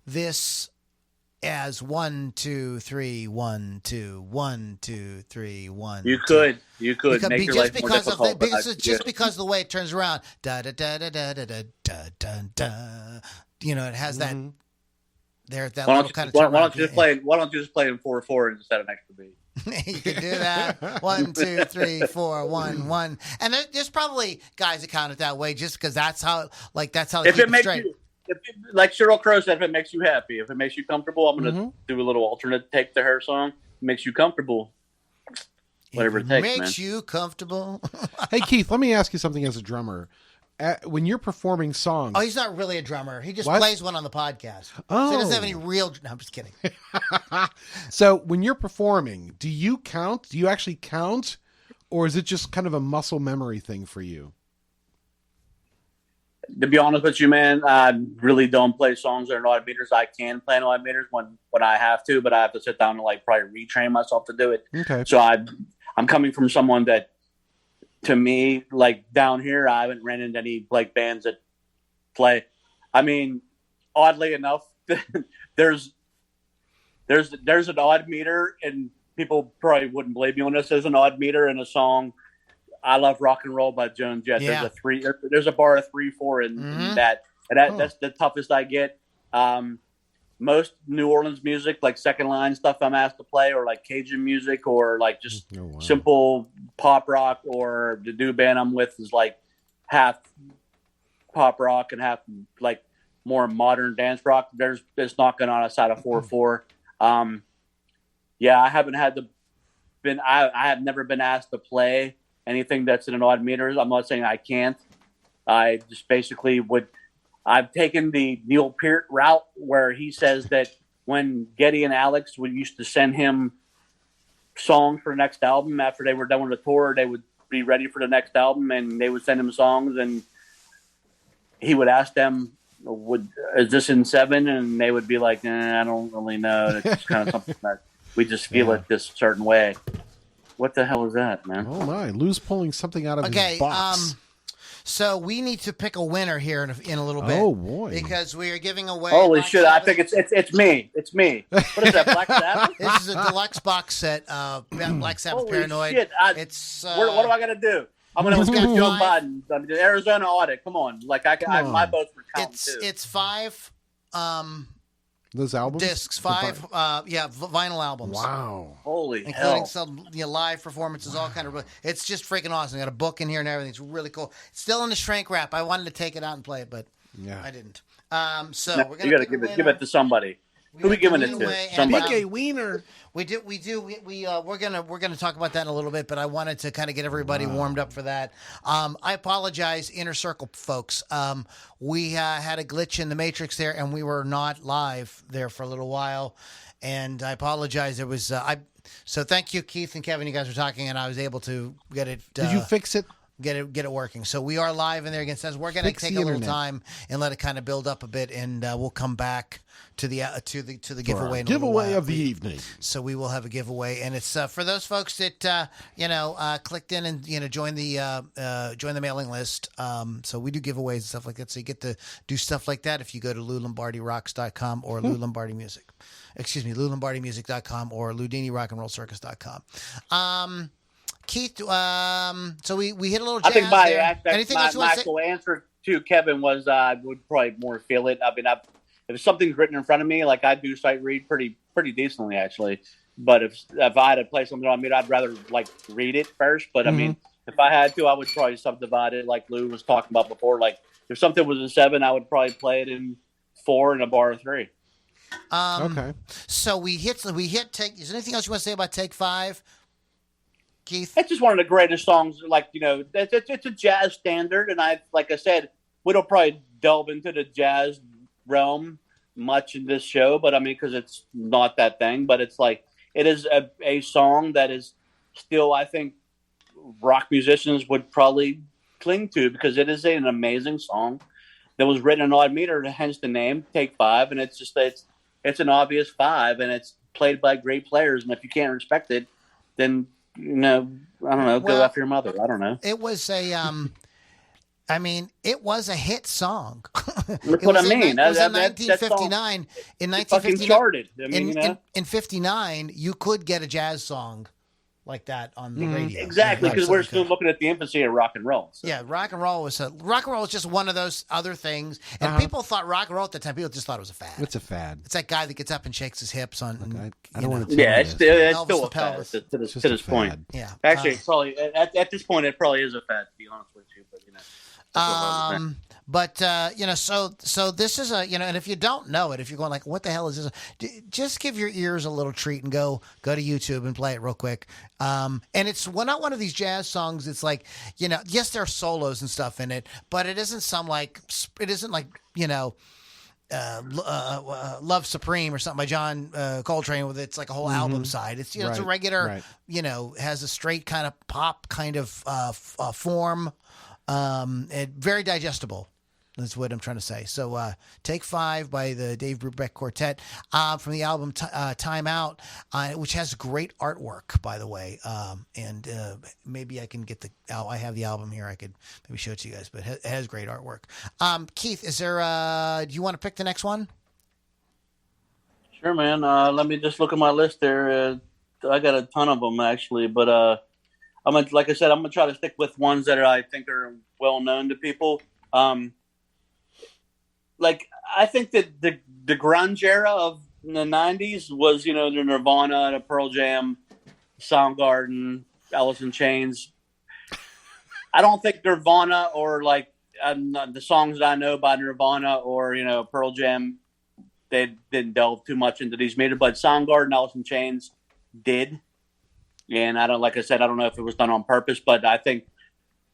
this as 1, 2, 3, 1, 2, 1, 2, 3, 1. You could make your life more difficult. Just because of the way it turns around, da da da da da da da da da. You know, it has that. Why don't you just play in 4/4 instead of an extra beat? You can do that. 1, 2, 3, 4, 1, 1. And there's probably guys that count it that way just because that's how they keep it straight. Like Sheryl Crow said, if it makes you happy, if it makes you comfortable, I'm going to do a little alternate take to her song. It makes you comfortable. Whatever it takes, man. Makes you comfortable. Hey, Keith, let me ask you something as a drummer. When you're performing songs... Oh, he's not really a drummer. He just plays one on the podcast. Oh. So he doesn't have any real... No, I'm just kidding. So when you're performing, do you count? Do you actually count? Or is it just kind of a muscle memory thing for you? To be honest with you, man, I really don't play songs that are in odd meters. I can play in odd meters when I have to, but I have to sit down and probably retrain myself to do it. Okay. So I'm coming from someone that, to me, down here, I haven't ran into any bands that play. I mean, oddly enough, there's an odd meter, and people probably wouldn't believe me on this. There's an odd meter in a song, "I Love Rock and Roll" by Joan Jett. Yeah. There's a bar of 3/4 in that, and that's the toughest I get. most New Orleans music, like second line stuff I'm asked to play, or like Cajun music, or like just simple pop rock, or the new band I'm with is like half pop rock and half like more modern dance rock. There's not going on outside of 4/4. I haven't had I have never been asked to play anything that's in an odd meter. I'm not saying I can't. I just basically I've taken the Neil Peart route, where he says that when Geddy and Alex used to send him songs for the next album after they were done with the tour, they would be ready for the next album, and they would send him songs, and he would ask them, is this in 7? And they would be like, I don't really know. It's kind of something that we just feel it this certain way. What the hell is that, man? Oh my, Lou's pulling something out of his box. So we need to pick a winner here in a little bit. Oh boy! Because we are giving away. Holy shit! I think it's me. It's me. What is that? Black Sabbath? This is a deluxe box set. Black Sabbath. Holy Paranoid. Shit. It's. What do I got to do? I'm gonna go Joe Biden. The Arizona audit. Come on, like my votes were counting too. It's 5. Those albums? Discs, 5, vinyl albums. Wow. Holy including hell. some live performances, all kind of. It's just freaking awesome. Got a book in here and everything. It's really cool. It's still in the shrink wrap. I wanted to take it out and play it, but I didn't. So we're gonna you got to give it to somebody. Who are we giving it to? Somebody. Pick a wiener. We're gonna talk about that in a little bit, but I wanted to kind of get everybody warmed up for that. I apologize, Inner Circle folks. We had a glitch in the Matrix there, and we were not live there for a little while, and I apologize. There was so thank you, Keith and Kevin. You guys were talking, and I was able to get it. Did you fix it? Get it working. So we are live in there again. Says we're going to take a little time and let it kind of build up a bit, and we'll come back to the giveaway. Giveaway of the evening. So we will have a giveaway, and it's for those folks that clicked in and join the mailing list. So we do giveaways and stuff like that. So you get to do stuff like that if you go to LouLombardiRocks.com or Lou Lombardi Music. Excuse me, LouLombardiMusic.com or LoudiniRockAndRollCircus.com. Keith, so we hit a little jazz. I think my actual answer to Kevin was I would probably more feel it. I mean, if something's written in front of me, like I do sight read pretty decently actually. But if I had to play something on me, I'd rather like read it first. But I mean, if I had to, I would probably subdivide it like Lou was talking about before. Like if something was in 7, I would probably play it in 4 and a bar of 3. Okay. So we hit take. Is there anything else you want to say about take 5? Keith? It's just one of the greatest songs. Like, it's a jazz standard. And like I said, we don't probably delve into the jazz realm much in this show, but I mean, because it's not that thing, but it's like, it is a song that is still, I think, rock musicians would probably cling to, because it is an amazing song that was written in odd meter, hence the name Take 5. And it's an obvious 5, and it's played by great players. And if you can't respect it, then I don't know, go after your mother. I don't know. It was a, it was a hit song. That's what I mean. It was in 1959. In 1959, charted. In 59, you could get a jazz song like that on the radio. Exactly, because we're still looking at the infancy of rock and roll. So. Yeah, rock and roll was just one of those other things, and people thought rock and roll at the time. People just thought it was a fad. It's a fad. It's that guy that gets up and shakes his hips on. I don't want to. Yeah, it's still a fad to this point. Yeah, actually, probably at this point, it probably is a fad. To be honest with you, but so this is and if you don't know it, if you're going like, what the hell is this? Just give your ears a little treat and go to YouTube and play it real quick. And it's not one of these jazz songs. It's like, yes, there are solos and stuff in it, but it isn't Love Supreme or something by John Coltrane with it's like a whole album side. It's it's a regular, has a straight kind of pop kind of form. Very digestible. That's what I'm trying to say. So, Take 5 by the Dave Brubeck Quartet from the album Time Out, which has great artwork, by the way. And maybe I can get I have the album here. I could maybe show it to you guys, but it has great artwork. Keith, is there? Do you want to pick the next one? Sure, man. Let me just look at my list there. I got a ton of them actually, but like I said, I'm gonna try to stick with ones that I think are well known to people. like I think that the grunge era of the 90s was, the Nirvana, the Pearl Jam, Soundgarden, Alice in Chains. I don't think Nirvana or like the songs that I know by Nirvana or, Pearl Jam, they didn't delve too much into these meters, but Soundgarden, Alice in Chains did. And like I said, I don't know if it was done on purpose, but I think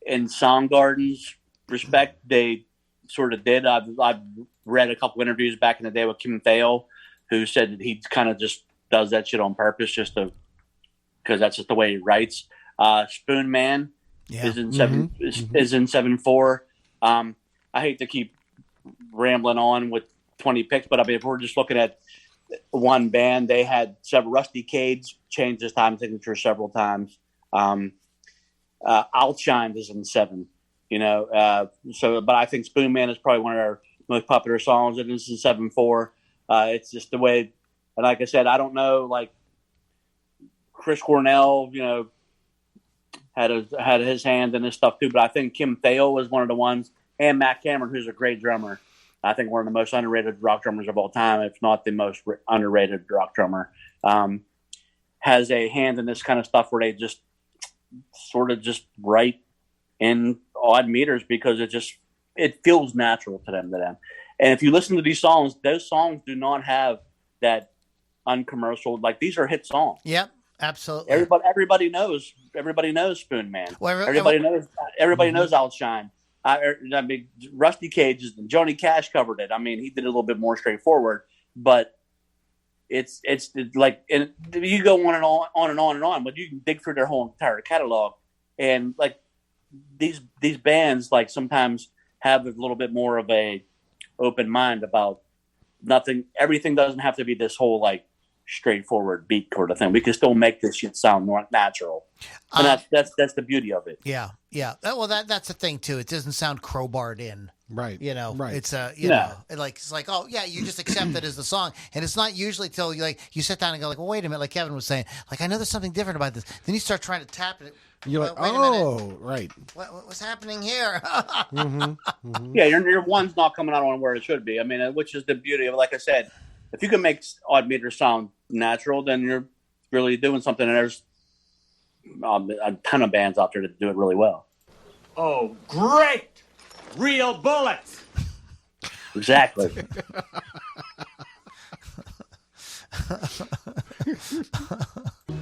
in Soundgarden's respect, they sort of did. I've read a couple interviews back in the day with Kim Thale, who said that he kind of just does that shit on purpose, because that's just the way he writes. Spoon Man is in 7/4. I hate to keep rambling on with 20 picks, but I mean, if we're just looking at one band, they had several. Rusty Cage changed his time signature several times. Outshine is in 7. But I think Spoon Man is probably one of our most popular songs, and this is 7/4. It's just the way, and like I said, I don't know, like Chris Cornell, had his hand in this stuff too, but I think Kim Thale was one of the ones, and Matt Cameron, who's a great drummer. I think one of the most underrated rock drummers of all time, if not the most underrated rock drummer, has a hand in this kind of stuff where they just sort of just write in odd meters because it feels natural to them. And if you listen to these songs, those songs do not have that uncommercial, like these are hit songs. Yep, absolutely. Everybody knows Spoon Man. Well, everybody knows Outshine. I mean, Rusty Cage, Johnny Cash covered it. I mean, he did it a little bit more straightforward, but it's like, and you go on and on and on and on, but you can dig through their whole entire catalog, and like these bands, like sometimes have a little bit more of a open mind about everything doesn't have to be this whole like straightforward beat sort of thing. We can still make this shit sound more natural, and that's the beauty of it. Yeah. Well, that's the thing too. It doesn't sound crowbarred in, right? Right. It's it's like, oh yeah, you just accept it as the song, and it's not usually till you sit down and go like, well, wait a minute, like Kevin was saying, like I know there's something different about this. Then you start trying to tap it. You're like, wait a oh, minute. right. What's happening here? Yeah, your one's not coming out on where it should be. I mean, which is the beauty of it. Like I said, if you can make odd meters sound natural, then you're really doing something. And there's a ton of bands out there that do it really well. Oh, great! Real bullets! Exactly.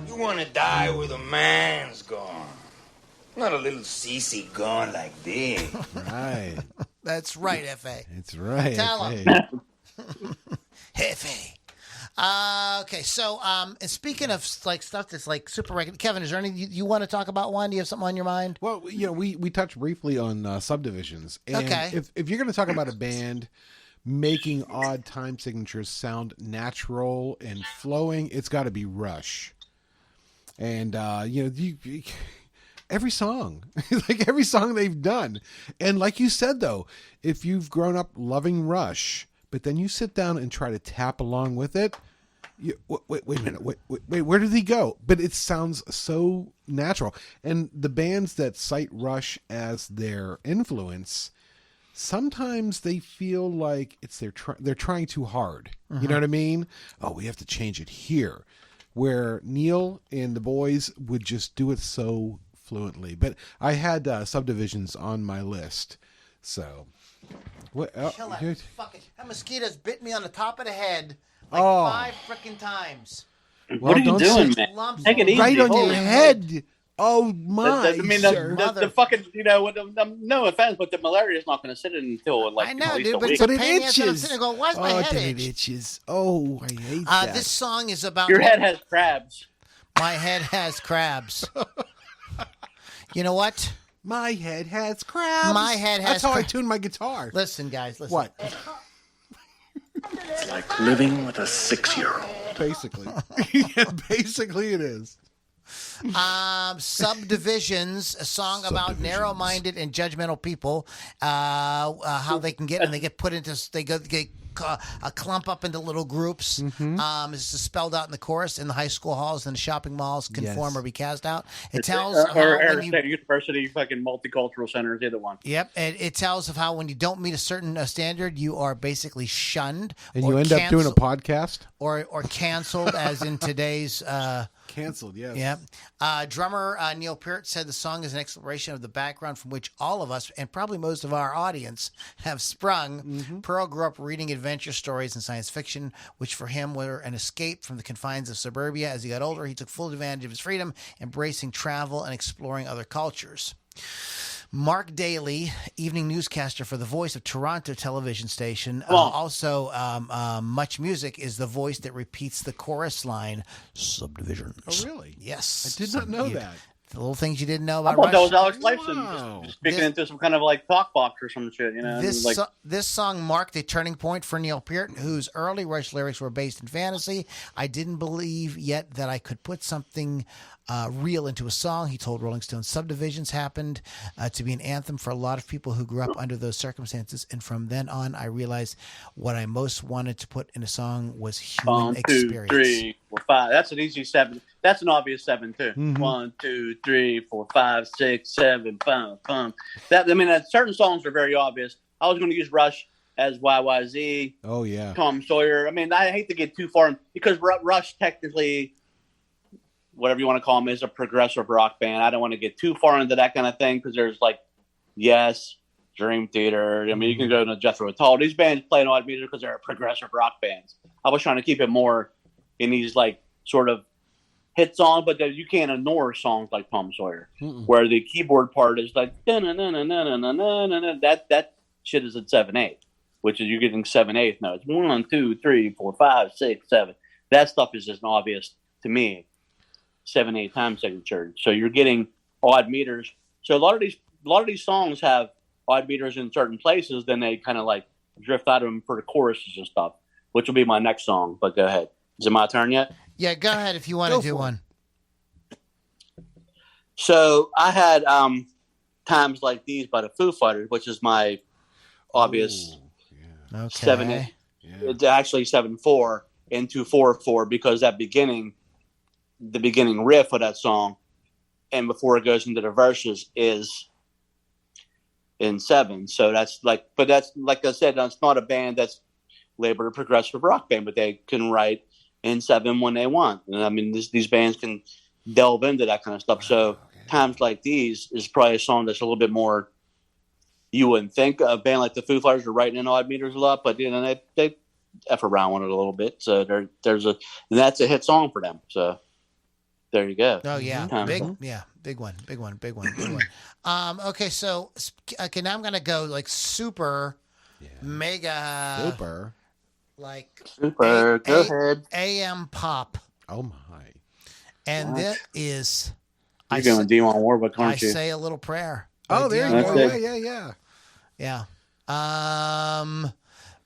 You want to die with a man's gun, not a little CC gun like this. Right. That's right, F.A. It's right. Tell him. F.A. Okay, so and speaking of like stuff that's like super regular, Kevin, is there anything you want to talk about? One, do you have something on your mind? Well, we touched briefly on Subdivisions. And okay. If you're going to talk about a band making odd time signatures sound natural and flowing, it's got to be Rush. And every song, like every song they've done, and like you said though, if you've grown up loving Rush, but then you sit down and try to tap along with it, wait a minute, wait, where did he go? But it sounds so natural. And the bands that cite Rush as their influence, sometimes they feel like they're trying too hard. You know what I mean? Oh, we have to change it here. Where Neil and the boys would just do it so fluently. But I had Subdivisions on my list, so. Chill out. That mosquito's bit me on the top of the head like 5 freaking times. What are you doing, man? Take it easy. Right on your head. Oh my! The fucking no offense, but the malaria is not going to sit in until like I know, dude, a week. but it itches. I'm sitting there going, why's my head it itches? Oh, I hate that. This song is about your head has crabs. My head has crabs. You know what? My head has crabs. My head has. That's how I tune my guitar. Listen, guys. Listen. What? It's like living with a 6-year-old. Basically, yeah, basically it is. Subdivisions, a song about narrow-minded and judgmental people, how they can get and they get put into get a clump up into little groups. It's spelled out in the chorus in the high school halls and the shopping malls, conform or be cast out. It tells or State University fucking multicultural centers, either one. Yep, and it tells of how when you don't meet a certain standard, you are basically shunned, and you end up doing a podcast or canceled, as in today's. Canceled, yes. Yeah. Drummer Neil Peart said the song is an exploration of the background from which all of us, and probably most of our audience, have sprung. Pearl grew up reading adventure stories and science fiction, which for him were an escape from the confines of suburbia. As he got older, he took full advantage of his freedom, embracing travel and exploring other cultures. Mark Daly, evening newscaster for the Voice of Toronto television station. Also, Much Music is the voice that repeats the chorus line, Subdivisions. Oh, really? Yes. I did not know that. The little things you didn't know about I thought Rush. that was Alex Lifeson just speaking into some kind of like talk box or some shit, you know. This song marked a turning point for Neil Peart, whose early Rush lyrics were based in fantasy. I didn't believe yet that I could put something real into a song. He told Rolling Stone, Subdivisions happened to be an anthem for a lot of people who grew up under those circumstances. And from then on, I realized what I most wanted to put in a song was human experience. 1, 2, 3, 4, 5. That's an easy 7. That's an obvious 7 too. 1, 2, 3, 4, 5, 6, 7. Bum, bum. Certain songs are very obvious. I was going to use Rush as YYZ. Oh yeah. Tom Sawyer. I mean, I hate to get too far in, because Rush technically, whatever you want to call them, is a progressive rock band. I don't want to get too far into that kind of thing, because there's like, Yes, Dream Theater. I mean, you can go to Jethro Tull. These bands play an odd music because they're progressive rock bands. I was trying to keep it more in these like sort of hit songs, but you can't ignore songs like Tom Sawyer, where the keyboard part is like that shit is at 7/8, which is you're getting 7/8 notes. 1, 2, 3, 4, 5, 6, 7. That stuff is just obvious to me. 7/8 time signature. So you're getting odd meters. So a lot of these songs have odd meters in certain places. Then they kind of like drift out of them for the choruses and stuff, which will be my next song. But go ahead. Is it my turn yet? Yeah, go ahead if you want to do one. So I had Times Like These by the Foo Fighters, which is my obvious 7/8. Yeah. It's actually 7/4 into 4/4 because the beginning riff of that song, and before it goes into the verses, is in 7. So that's like, but that's like I said, that's not a band that's labeled a progressive rock band, but they can write in 7 when they want. And I mean, these bands can delve into that kind of stuff. So Times Like These is probably a song that's a little bit more, you wouldn't think a band like the Foo Fighters are writing in odd meters a lot, but you know, they F around with it a little bit. So and that's a hit song for them. So there you go. Oh yeah. Big one. Okay. So, now I'm going to go like super mega super. Like super, go ahead. AM pop. Oh my! And that is, you're going Dion Warwick, aren't you? I Say a Little Prayer. Oh, there you go. Yeah.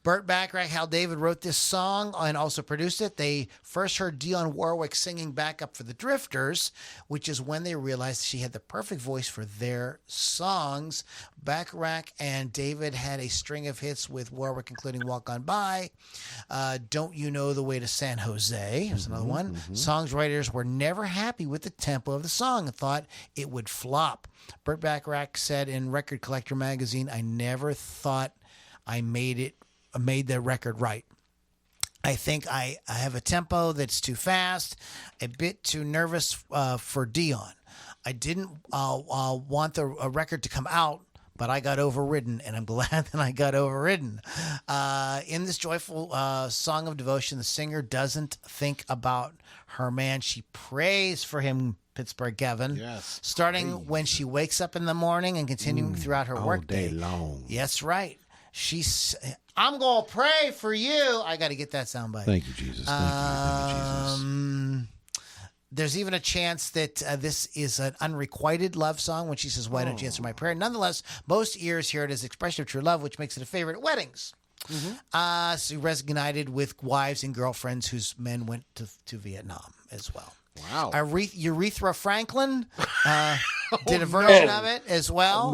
Burt Bacharach, Hal David wrote this song and also produced it. They first heard Dion Warwick singing backup for the Drifters, which is when they realized she had the perfect voice for their songs. Bacharach and David had a string of hits with Warwick, including Walk On By, Don't You Know the Way to San Jose. Here's another one. Songwriters were never happy with the tempo of the song and thought it would flop. Burt Bacharach said in Record Collector magazine, I never thought I made the record right. I think I have a tempo that's too fast, a bit too nervous for Dion. I didn't want the record to come out, but I got overridden, and I'm glad that I got overridden. In this joyful song of devotion, the singer doesn't think about her man. She prays for him, Pittsburgh Kevin, starting when she wakes up in the morning and continuing throughout her workday. All day long. Yes, right. I'm going to pray for you. I got to get that soundbite. Thank you, Jesus. Thank you, Jesus. There's even a chance that this is an unrequited love song when she says, why don't you answer my prayer? Nonetheless, most ears hear it as expression of true love, which makes it a favorite at weddings. She resonated with wives and girlfriends whose men went to Vietnam as well. Wow. Aretha Franklin did a version of it as well.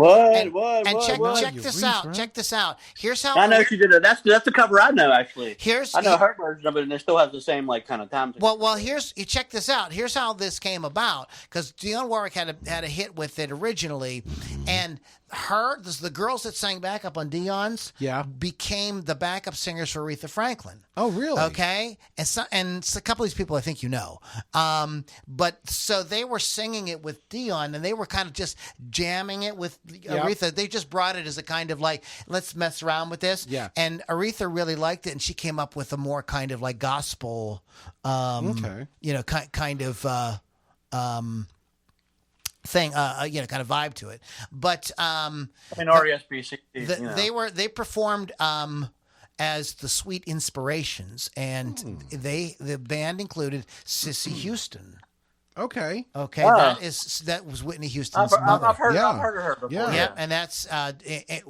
Check this out. Check this out. Here's how I know she did it. That's the cover I know actually. I know her version of it, and it still has the same like kind of time. Well, you check this out. Here's how this came about, because Dion Warwick had a hit with it originally, and the girls that sang backup on Dion's became the backup singers for Aretha Franklin. Oh, really? Okay, and a couple of these people I think you know, but so they were singing it with Dion, and they were kind of just jamming it with Aretha. They just brought it as a kind of like, let's mess around with this. Yeah. And Aretha really liked it, and she came up with a more kind of like gospel, kind of thing, kind of vibe to it. But RESPC, they performed as the Sweet Inspirations, and the band included Sissy Houston. Okay. That was Whitney Houston's mother. I've heard of her before. Yeah, and that's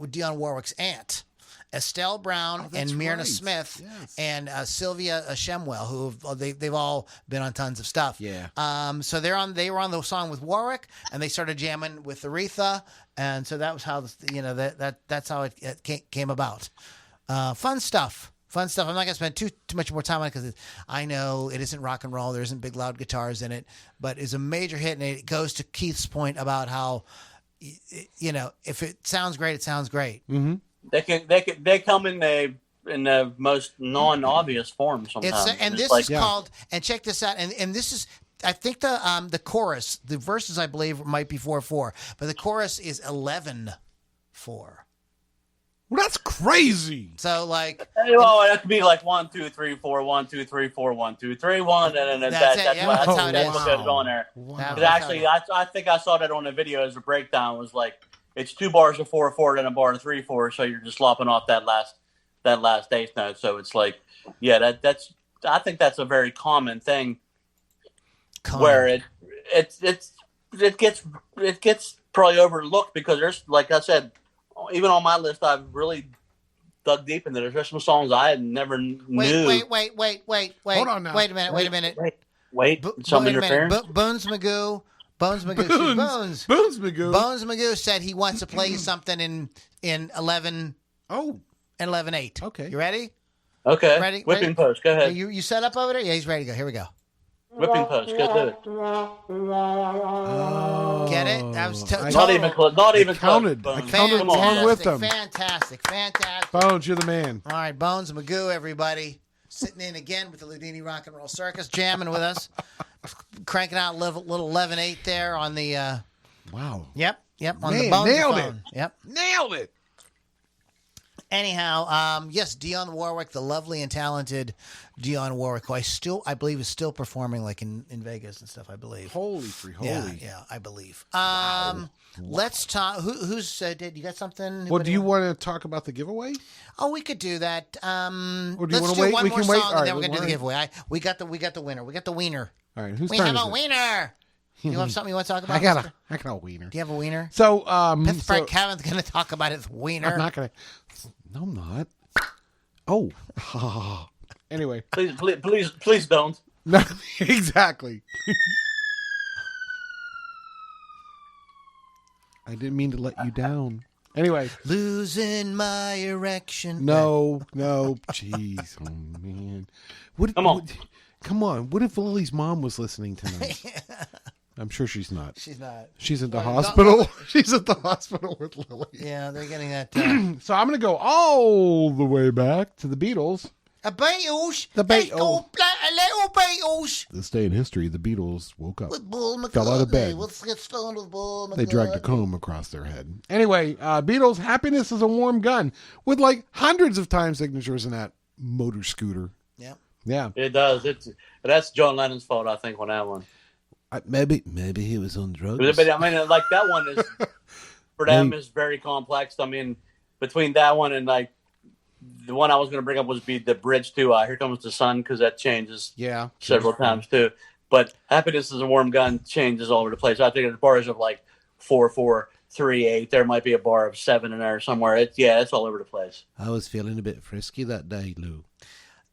Dion Warwick's aunt. Estelle Brown and Myrna Smith and Sylvia Shemwell, who they've all been on tons of stuff. Yeah. So they were on the song with Warwick, and they started jamming with Aretha, and so that was how that's how it came about. Fun stuff. I'm not gonna spend too much more time on it, because I know it isn't rock and roll. There isn't big loud guitars in it, but it's a major hit, and it goes to Keith's point about how, if it sounds great, it sounds great. Mm-hmm. They come in the most non-obvious form sometimes. This is called, and check this out, and this is, I think the chorus, the verses I believe might be 4/4, but the chorus is 11/4. Well, that's crazy. So like, that could be like 1 2 3 4 1 2 3 4 1 2 3 1, and that's how it is. What goes on there. Wow. Actually, I think I saw that on the video as a breakdown. It was like, it's 2 bars of 4/4, then a bar of 3/4, so you're just lopping off that last eighth note. So it's like, that's I think that's a very common thing, where it gets probably overlooked, because there's, like I said, even on my list, I've really dug deep into it. There's some songs I had never knew. Wait. Hold on now. Wait a minute. Wait. Some interference. Bones Magoo. Bones Magoo said he wants to play you something in 11. Oh, and 11/8. Okay. You ready? Okay. Ready? Whipping post. Go ahead. You set up over there? Yeah, he's ready to go. Here we go. Whipping post. Go do it. Get it? That was not even close. Not even counted. Close. I counted along with them. Fantastic. Bones, you're the man. All right, Bones Magoo, everybody. Sitting in again with the Loudini Rock and Roll Circus, jamming with us. Cranking out a little 11/8 there on the... Wow. Yep. On the Bones nailed phone. it. Yep. Nailed it. Anyhow, yes, Dion Warwick, the lovely and talented Dion Warwick, who I believe is still performing like in Vegas and stuff, I believe. Holy. Yeah, I believe. Wow. Let's talk. Who's did you got something? Well, do you want to talk about the giveaway? Oh, we could do that. Or do you let's want to do wait? one We more can song, wait. and All then right, we're gonna do the giveaway. We got the winner. We got the wiener. All right, who's we turn have is a it? wiener. Do you have something you want to talk about? I got a wiener. Do you have a wiener? So, Pittsburgh Kevin's going to talk about his wiener. I'm not going to. No, I'm not. Oh. Anyway. Please don't. No, exactly. I didn't mean to let you down. Anyway. Losing my erection. No. Jeez. Oh, man. Come on. What if Lily's mom was listening tonight? I'm sure she's not. She's not. She's at the hospital. She's at the hospital with Lily. Yeah, they're getting that. So I'm going to go all the way back to the Beatles. The Beatles. The Beatles. Little Beatles. This day in history, the Beatles woke up. With Bull McCartney. Fell out of bed. Let's get stoned with Bull McCartney. They dragged a comb across their head. Anyway, Beatles, Happiness is a Warm Gun, with like hundreds of time signatures in that motor scooter. Yep. Yeah. It does. That's John Lennon's fault, I think, on that one. Maybe he was on drugs. But I mean, like that one is for them is very complex. I mean, between that one and like the one I was going to bring up was be the bridge to Here Comes the Sun, because that changes several times too. But Happiness is a Warm Gun changes all over the place. I think the bars of like 4/4, 3/8. There might be a bar of 7 in there somewhere. It's all over the place. I was feeling a bit frisky that day, Lou.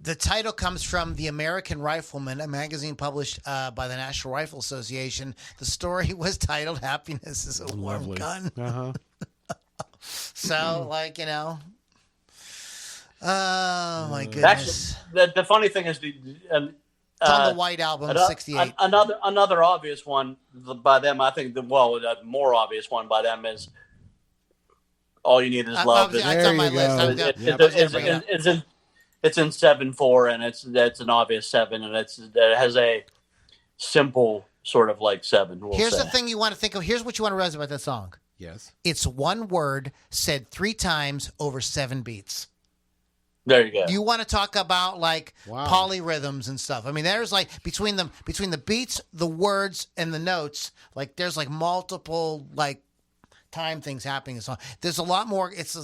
The title comes from The American Rifleman, a magazine published by the National Rifle Association. The story was titled "Happiness is a Warm Lovely. Gun." Uh-huh. So, like, you know, oh my goodness! Actually, the funny thing is, It's on the White Album, '68. Another obvious one by them. I think the more obvious one by them is "All You Need Is Love." It's on my list. It's in 7/4, and it's an obvious 7, and it has a simple sort of like 7. Here's the thing you want to think of. Here's what you want to realize about that song. Yes. It's one word said 3 times over 7 beats. There you go. You want to talk about like polyrhythms and stuff. I mean, there's like between the beats, the words, and the notes, like there's like multiple like time things happening in the song. There's a lot more. It's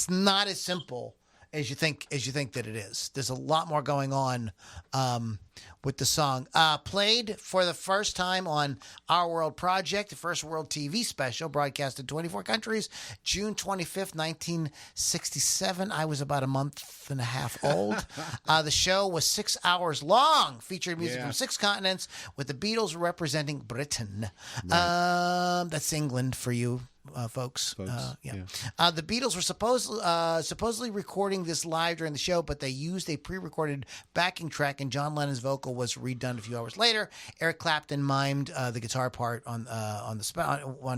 not as simple as you think that it is. There's a lot more going on with the song. Played for the first time on Our World Project, the first world TV special, broadcast in 24 countries, June 25th, 1967. I was about a month and a half old. The show was 6 hours long, featured music from 6 continents, with the Beatles representing Britain. That's England for you. Folks. The Beatles were supposedly recording this live during the show, but they used a pre-recorded backing track, and John Lennon's vocal was redone a few hours later. Eric Clapton mimed the guitar part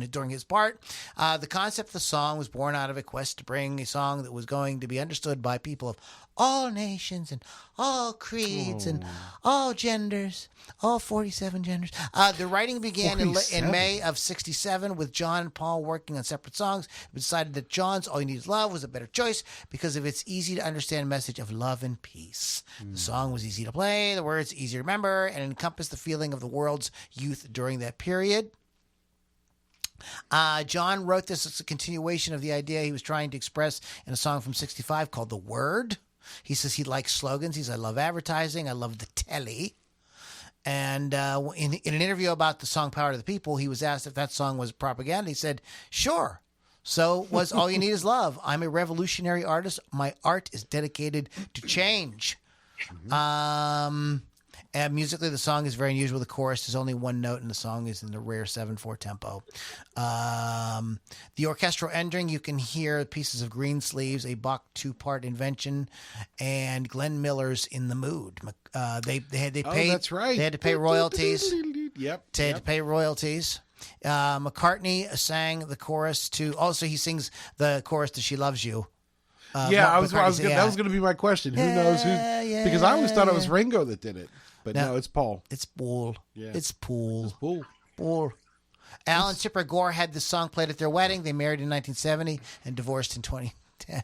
during his part. The concept of the song was born out of a quest to bring a song that was going to be understood by people of all nations and all creeds and all genders, all 47 genders. The writing began in May of '67 with John and Paul working on separate songs. It was decided that John's "All You Need Is Love" was a better choice because of its easy to understand message of love and peace. The song was easy to play, the words easy to remember, and encompassed the feeling of the world's youth during that period. John wrote this as a continuation of the idea he was trying to express in a song from '65 called "The Word." He says he likes slogans. He says, "I love advertising. I love the telly." And in an interview about the song "Power to the People," he was asked if that song was propaganda. He said, "Sure. So was All You Need Is Love. I'm a revolutionary artist. My art is dedicated to change." And musically, the song is very unusual. The chorus is only one note, and the song is in the rare 7/4 tempo. The orchestral ending, you can hear pieces of Greensleeves, a Bach 2-part invention, and Glenn Miller's "In the Mood." They paid. That's right. They had to pay royalties. Yep. They had to pay royalties. McCartney sang the chorus to. Also, he sings the chorus to "She Loves You." That was going to be my question. Who knows who? Because I always thought it was Ringo that did it, but no, it's Paul. It's Paul. Yeah. It's Paul. Paul. Alan and Tipper Gore had this song played at their wedding. They married in 1970 and divorced in 2010.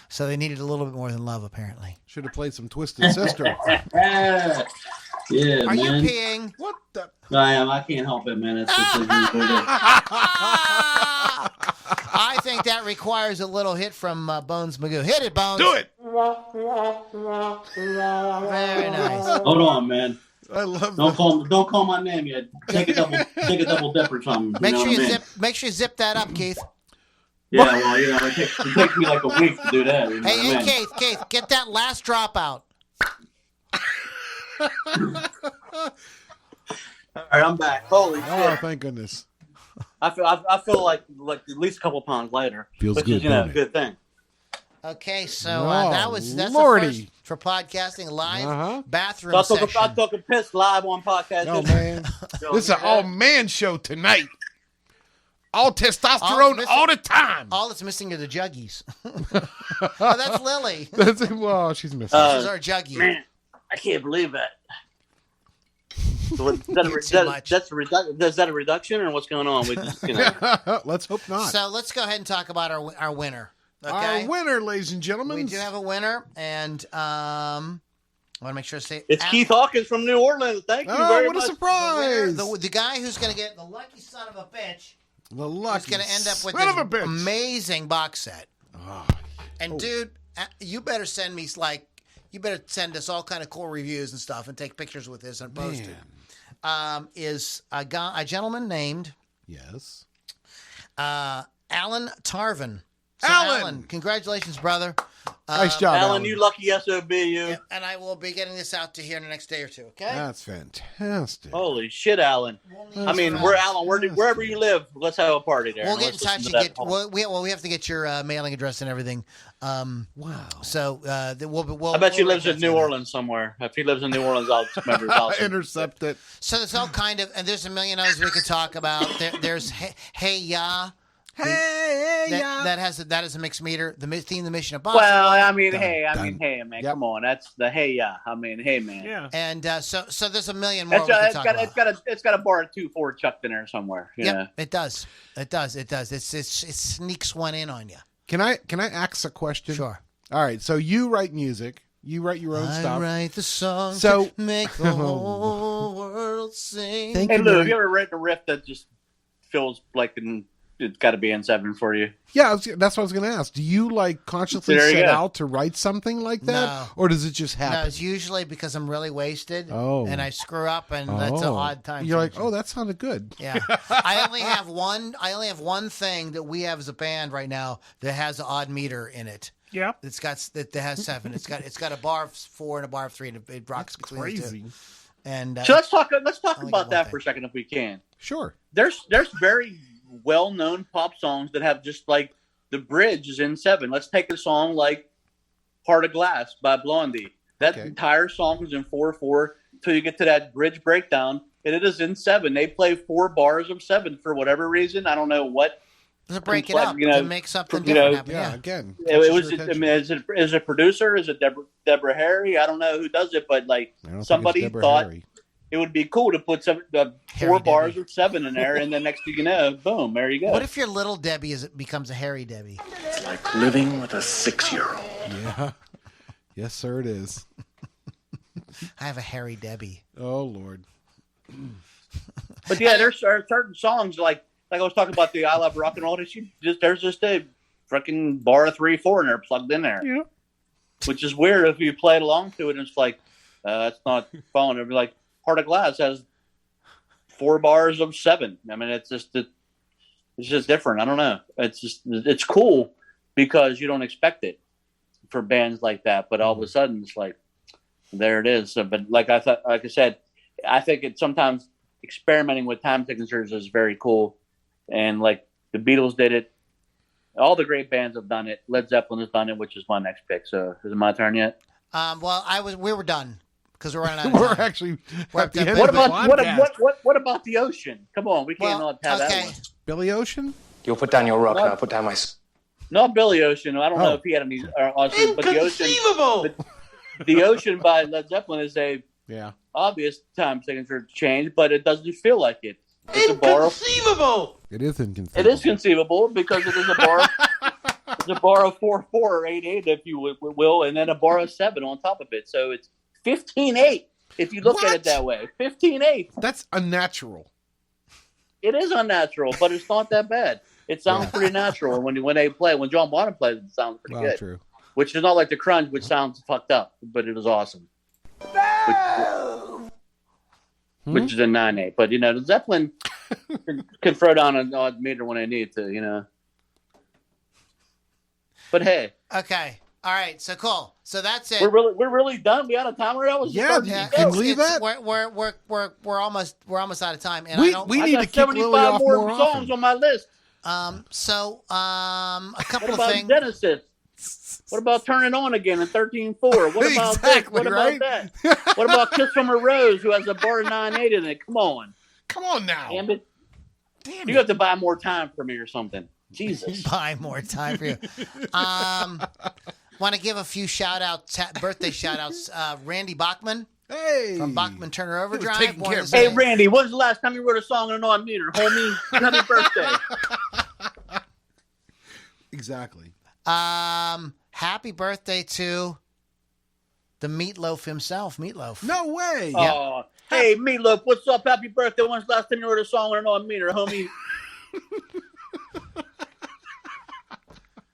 So they needed a little bit more than love, apparently. Should have played some Twisted Sister. Yeah, Are man. you peeing? What the? I am. I can't help it, man. I think that requires a little hit from Bones Magoo. Hit it, Bones. Do it. Very nice. Hold on, man. I love Don't call my name yet. Take a double dip or something. Make sure you zip that up, Keith. Yeah, well, it takes me like a week to do that. Hey, Keith, get that last drop out. All right, I'm back. Holy shit! Oh, thank goodness. I feel like at least a couple pounds later. Feels which good, is a don't it? good thing. Okay, so that's Lordy. the first for podcasting live bathroom I session. took a piss live on podcast. Oh man, this is an all-man show tonight. All testosterone all the time. All that's missing are the juggies. Oh, that's Lily. Well, she's missing. This is our juggie. Man, I can't believe that. So is that a reduction or what's going on? We just, Let's hope not. So let's go ahead and talk about our winner. Okay? Our winner, ladies and gentlemen. We do have a winner, and I want to make sure to say it's Keith Hawkins from New Orleans. Thank you very much. What a surprise! The guy who's going to get the lucky son of a bitch. The lucky Who's going to end up with son of a this bitch. amazing box set. And dude, you better send me you better send us all kind of cool reviews and stuff, and take pictures with this and post it. Is a gentleman named Alan Tarvin. So, Alan! Congratulations, brother. Nice job, Alan, you lucky SOB, you. Yeah, and I will be getting this out to here in the next day or two, okay? That's fantastic. Holy shit, Alan. I mean, wherever you live, let's have a party there. We'll get in touch Let's and listen to get. that We have to get your mailing address and everything. Wow. So we'll. I bet he we'll lives in New Orleans somewhere. If he lives in New Orleans, I'll remember his house. Intercept it. So there's all kind of, and there's a million others we could talk about. There's Hey Ya. That is a mixed meter. The theme, the mission of Bob. Well, I mean, Dun, hey, dun. man, Yep. come on, that's the hey, yeah. I mean, hey, man. Yeah. And so there's a million more we could talk about. It's got a bar of 2-4 chucked in there somewhere. Yep, Yeah. it does. It sneaks one in on you. Can I ask a question? Sure. All right. So you write music. You write your own stuff. I write the song So- to make the whole world sing. Thank Hey, you, Lou, Mary. have you ever written a riff that just feels like it's got to be in 7 for you? Yeah, that's what I was going to ask. Do you consciously There you set go. out to write something like that, No. or does it just No, happen? it's usually because I'm really wasted. Oh. And I screw up, and that's an odd time. You're like, changer. oh, that sounded good. Yeah, I only have one thing that we have as a band right now that has an odd meter in it. Yeah. That has 7. It's got a bar of 4 and a bar of 3, and it rocks between the Crazy. two. And So let's talk only about got that one for a second if we can. Sure. There's very well-known pop songs that have just like the bridge is in 7. Let's take a song like Heart of Glass by Blondie. That Okay. entire song is in 4/4 until you get to that bridge breakdown, and it is in 7. They play 4 bars of 7 for whatever reason. I don't know what. to break it Like, up you know, to make something you different know, happen. Yeah. Yeah. Again. It catches was. your I attention. mean, is it a producer? Is it Deborah Harry? I don't know who does it, but like I don't think it's somebody Deborah thought Harry. it would be cool to put 4 Harry bars Debbie. of 7 in there, and then next thing you know, boom, there you go. What if your little Debbie becomes a hairy Debbie? It's like living with a 6-year-old. Yeah. Yes, sir, it is. I have a hairy Debbie. Oh, Lord. But yeah, there's certain songs like I was talking about the I Love Rock and Roll. There's just a freaking bar of 3/4 in there plugged in there, Yeah. which is weird if you play it along to it. And it's like it's not fun. It'd be like Heart of Glass has 4 bars of 7. I mean, it's just different. I don't know. It's cool because you don't expect it for bands like that, but all of a sudden it's like there it is. So, but like I said, I think it's sometimes experimenting with time signatures is very cool. And like the Beatles did it. All the great bands have done it. Led Zeppelin has done it, which is my next pick. So is it my turn yet? Well, we were done because we're running out of We're time. actually We're at the at end the- What of the about podcast. what about the ocean? Come on, we can't Well, not have that okay. one. Billy Ocean? You put down your rock, What? and I'll put down my... Not Billy Ocean. I don't know Oh. if he had any. But the ocean. Inconceivable! The Ocean by Led Zeppelin is a Yeah. obvious time signature change, but it doesn't feel like it. It's a bar. Inconceivable! It is inconceivable. It is conceivable because it is a bar. It's a bar of 4/4 or 8/8, if you will, and then a bar of 7 on top of it. So it's 15/8 if you look at What? it that way. 15/8. That's unnatural. It is unnatural, but it's not that bad. It sounds pretty natural when they play. When John Bonham plays, it sounds pretty Well, good. true. Which is not like the Crunch, which sounds fucked up, but it was awesome. Which is a 9/8. But you know, the Zeppelin can throw down an odd meter when they need to. You know. But hey, Okay. All right. So cool. So that's it. we're really done. We out of time. That was Yeah, the Yeah, first Can show. you believe that? We're almost out of time, and We I don't. we I need got to kick Lily 75 off more more songs often. on my list. a couple What of about things. Genesis? What about Turn It On Again in 13/4? What about Exactly, this? What right? about that? What about Kiss from a Rose, who has a bar 9/8 in it? Come on, Come on now. damn it! Damn You it. have to buy more time for me or something. Jesus. Buy more time for you. Want to give a few birthday shout outs. Randy Bachman Hey. from Bachman Turner was Overdrive. taking wanted care to of say- Hey, Randy, when's the last time you wrote a song on an odd meter? Homie, happy birthday. Exactly. Happy birthday to the Meatloaf himself, Meatloaf. No way. Oh, hey, Meatloaf, what's up? Happy birthday. When's the last time you wrote a song on an odd meter, homie?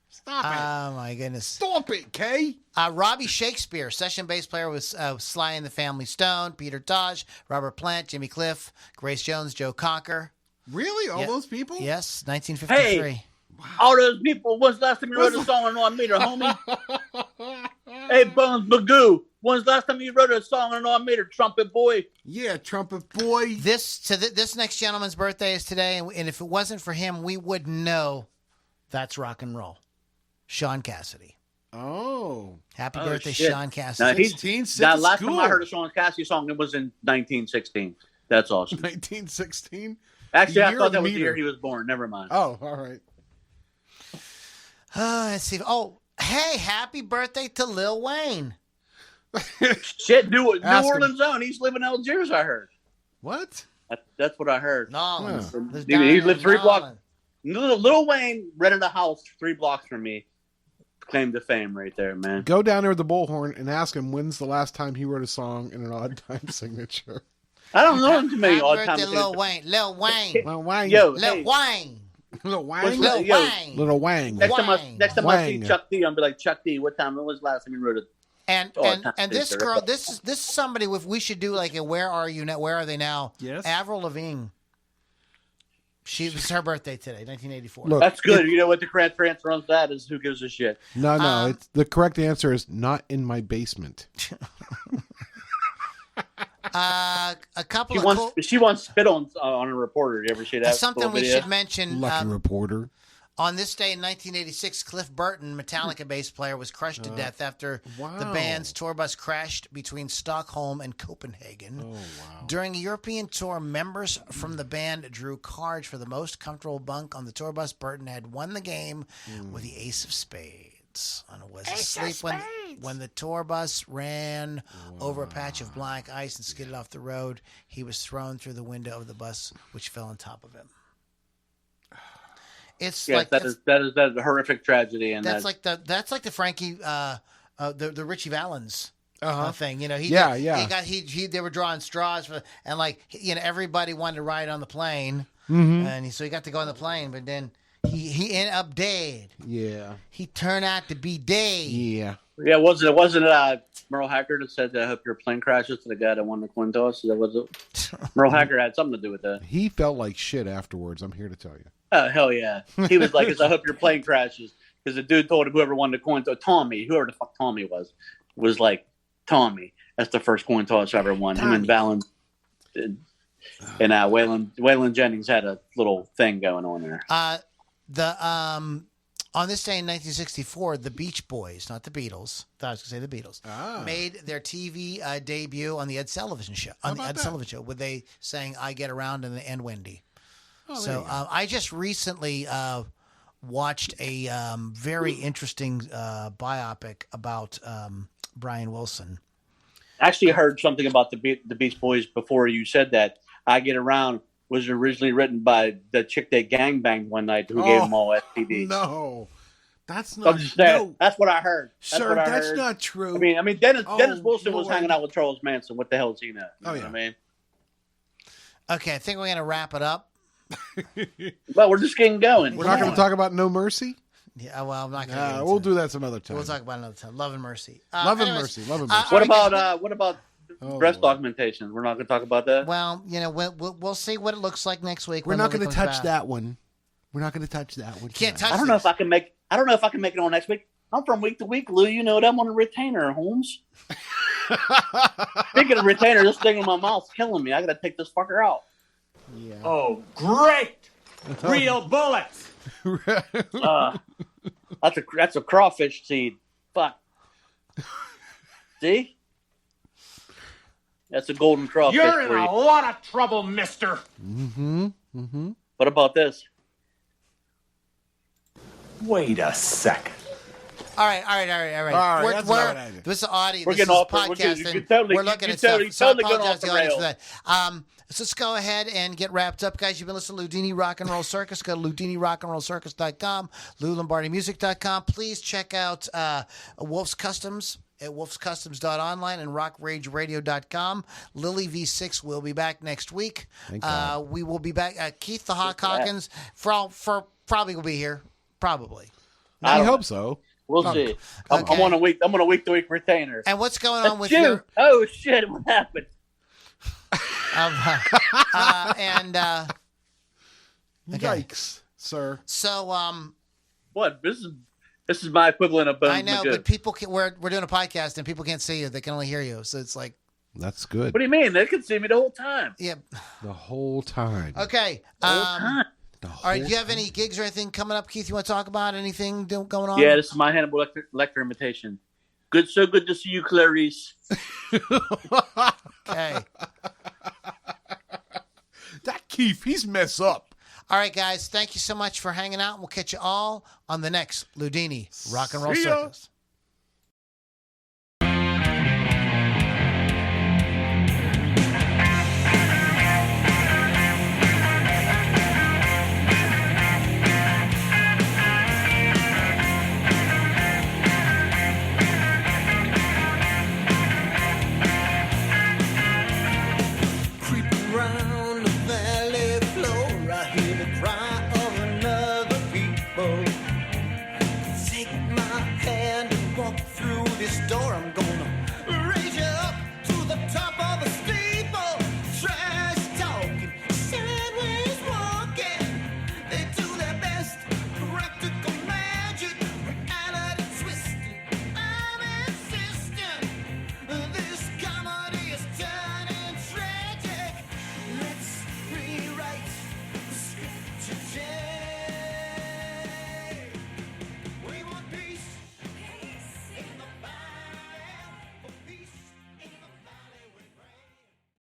Stop it. Oh my goodness. Stop it, Kay. Robbie Shakespeare, session bass player with Sly and the Family Stone, Peter Tosh, Robert Plant, Jimmy Cliff, Grace Jones, Joe Cocker. Really? All Yeah. those people? Yes, 1953. All those people, when's the last time you wrote a song on 1 meter, homie? Hey, Bones Magoo, when's the last time you wrote a song on 1 meter, trumpet boy? Yeah, trumpet boy. This next gentleman's birthday is today, and if it wasn't for him, we would know that's rock and roll. Sean Cassidy. Oh. Happy birthday, shit. Sean Cassidy. Now, he's, 16, that last time I heard a Sean Cassidy song, it was in 1916. That's awesome. 1916? Actually, I Year thought of that the was the year meter. he was born. Never mind. Oh, all right. Let's see. Oh, hey, happy birthday to Lil Wayne. Shit, New Ask him. Orleans own. He's living in Algiers, I heard. What? That's what I heard. Nolans. Yeah. There's He Dion lived 3 blocks. Nolans. Lil Wayne rented a house 3 blocks from me. Claim to fame right there, man. Go down there with the bullhorn and ask him when's the last time he wrote a song in an odd time signature. I don't know him too many Happy odd birthday, times. Lil Wayne. Lil Wayne. Lil Wang. Yo, Lil hey, Wayne. Little Wang. What's Lil Yo, Wayne. Little Wang. next time Wang. I see Wang. Chuck D, I'll be like, Chuck D, what time? When was the last time you wrote it? And Oh, time this signature. girl, this is somebody with we should do like a Where Are You Now? Where Are They Now? Yes. Avril Lavigne. It's her birthday today, 1984. Look, That's good. You know what the correct answer on that is? Who gives a shit? No. It's the correct answer is not in my basement. A couple She of wants she wants spit on a reporter. You ever see that? something little we video? should mention. Lucky reporter. On this day in 1986, Cliff Burton, Metallica bass player, was crushed to death after the wow. band's tour bus crashed between Stockholm and Copenhagen. Oh, wow. During a European tour, members from the band drew cards for the most comfortable bunk on the tour bus. Burton had won the game with the ace of spades. And was asleep when the tour bus ran over a patch of black ice and skidded off the road. He was thrown through the window of the bus, which fell on top of him. It's Yes, like that is a horrific tragedy, and that's like the Frankie the Richie Valens thing. You know, Yeah. they were drawing straws for, and like, you know, everybody wanted to ride on the plane, Mm-hmm. and so he got to go on the plane, but then he ended up dead. Yeah. He turned out to be dead. Yeah. yeah. Wasn't it Merle Haggard that said that I hope your plane crashes to the guy that won the coin toss? That was it. Merle Haggard had something to do with that. He felt like shit afterwards, I'm here to tell you. Oh, hell yeah. He was like, I hope your plane crashes. Because the dude told him whoever won the coin toss, Tommy, whoever the fuck Tommy was like, Tommy. That's the first coin toss I ever won. Tommy. Him and Valen and Waylon Jennings had a little thing going on there. On this day in 1964, the Beach Boys, not the Beatles, I was going to say the Beatles, made their TV debut on the Ed Sullivan Show. Where they sang "I Get Around" and "Wendy." Oh, So I just recently watched a very interesting biopic about Brian Wilson. Actually heard something about the Beach Boys before you said that. I Get Around was originally written by the chick they gangbanged one night who gave them all STDs. No. That's I'm not just saying, no. that's what I heard. Sir, that's not true. I mean, Dennis Oh, Wilson was Lord. hanging out with Charles Manson. What the hell is he know? You know what I mean? Okay, I think we're going to wrap it up. Well, we're just getting going. We're not going to talk about No Mercy? Yeah, well, I'm not going to. We'll do that some other time. We'll talk about it another time. Love and Mercy. Love and anyways, Mercy. Love and Mercy. What about breast augmentation? We're not going to talk about that. Well, you know, we'll see what it looks like next week. We're when not Lily going to comes touch back. that one. We're not going to touch that one. Can't tonight. touch. I don't know this. if I can make. I don't know if I can make it on next week. I'm from week to week, Lou. You know that I'm on a retainer, Holmes. Speaking of retainer, this thing in my mouth's killing me. I got to take this fucker out. Yeah. Oh, great! Real bullets! That's a crawfish seed. Fuck. See? That's a golden crawfish. You're in for you. a lot of trouble, mister! What about this? Wait a second. All right. All right, that's what I did. This is audio. We're This getting is off. podcasting. We're looking at stuff. So I totally going apologize off to the the audience for rails. that. So let's go ahead and get wrapped up, guys. You've been listening to Loudini Rock and Roll Circus. Go to LoudiniRockandRollCircus.com, LouLombardiMusic.com. Please check out Wolf's Customs at wolfscustoms.online and rockrageradio.com. Lily V6 will be back next week. We will be back. Keith the Hawk Hawkins for probably will be here. Probably. I hope so. We'll see. I'm Okay. on a week-to-week retainer. And what's going on with Shoot. your Oh shit! What happened? and okay. Yikes, sir. So What? This is my equivalent of Bones I know, Magoo. but people can. We're doing a podcast and people can't see you; they can only hear you. So it's like, That's good. What do you mean? They could see me the whole time. yeah. The whole time. Okay. The whole time. The All right. whole Do you have time. any gigs or anything coming up, Keith? You want to talk about anything going on? Yeah, this is my Hannibal Lecter imitation. Good, so good to see you, Clarice. Okay. That Keith, he's mess up. All right, guys. Thank you so much for hanging out. We'll catch you all on the next Loudini Rock and Roll See ya. Circus. Creeping round the valley floor, I hear the cry of another people. Take my hand and walk through this door. I'm gonna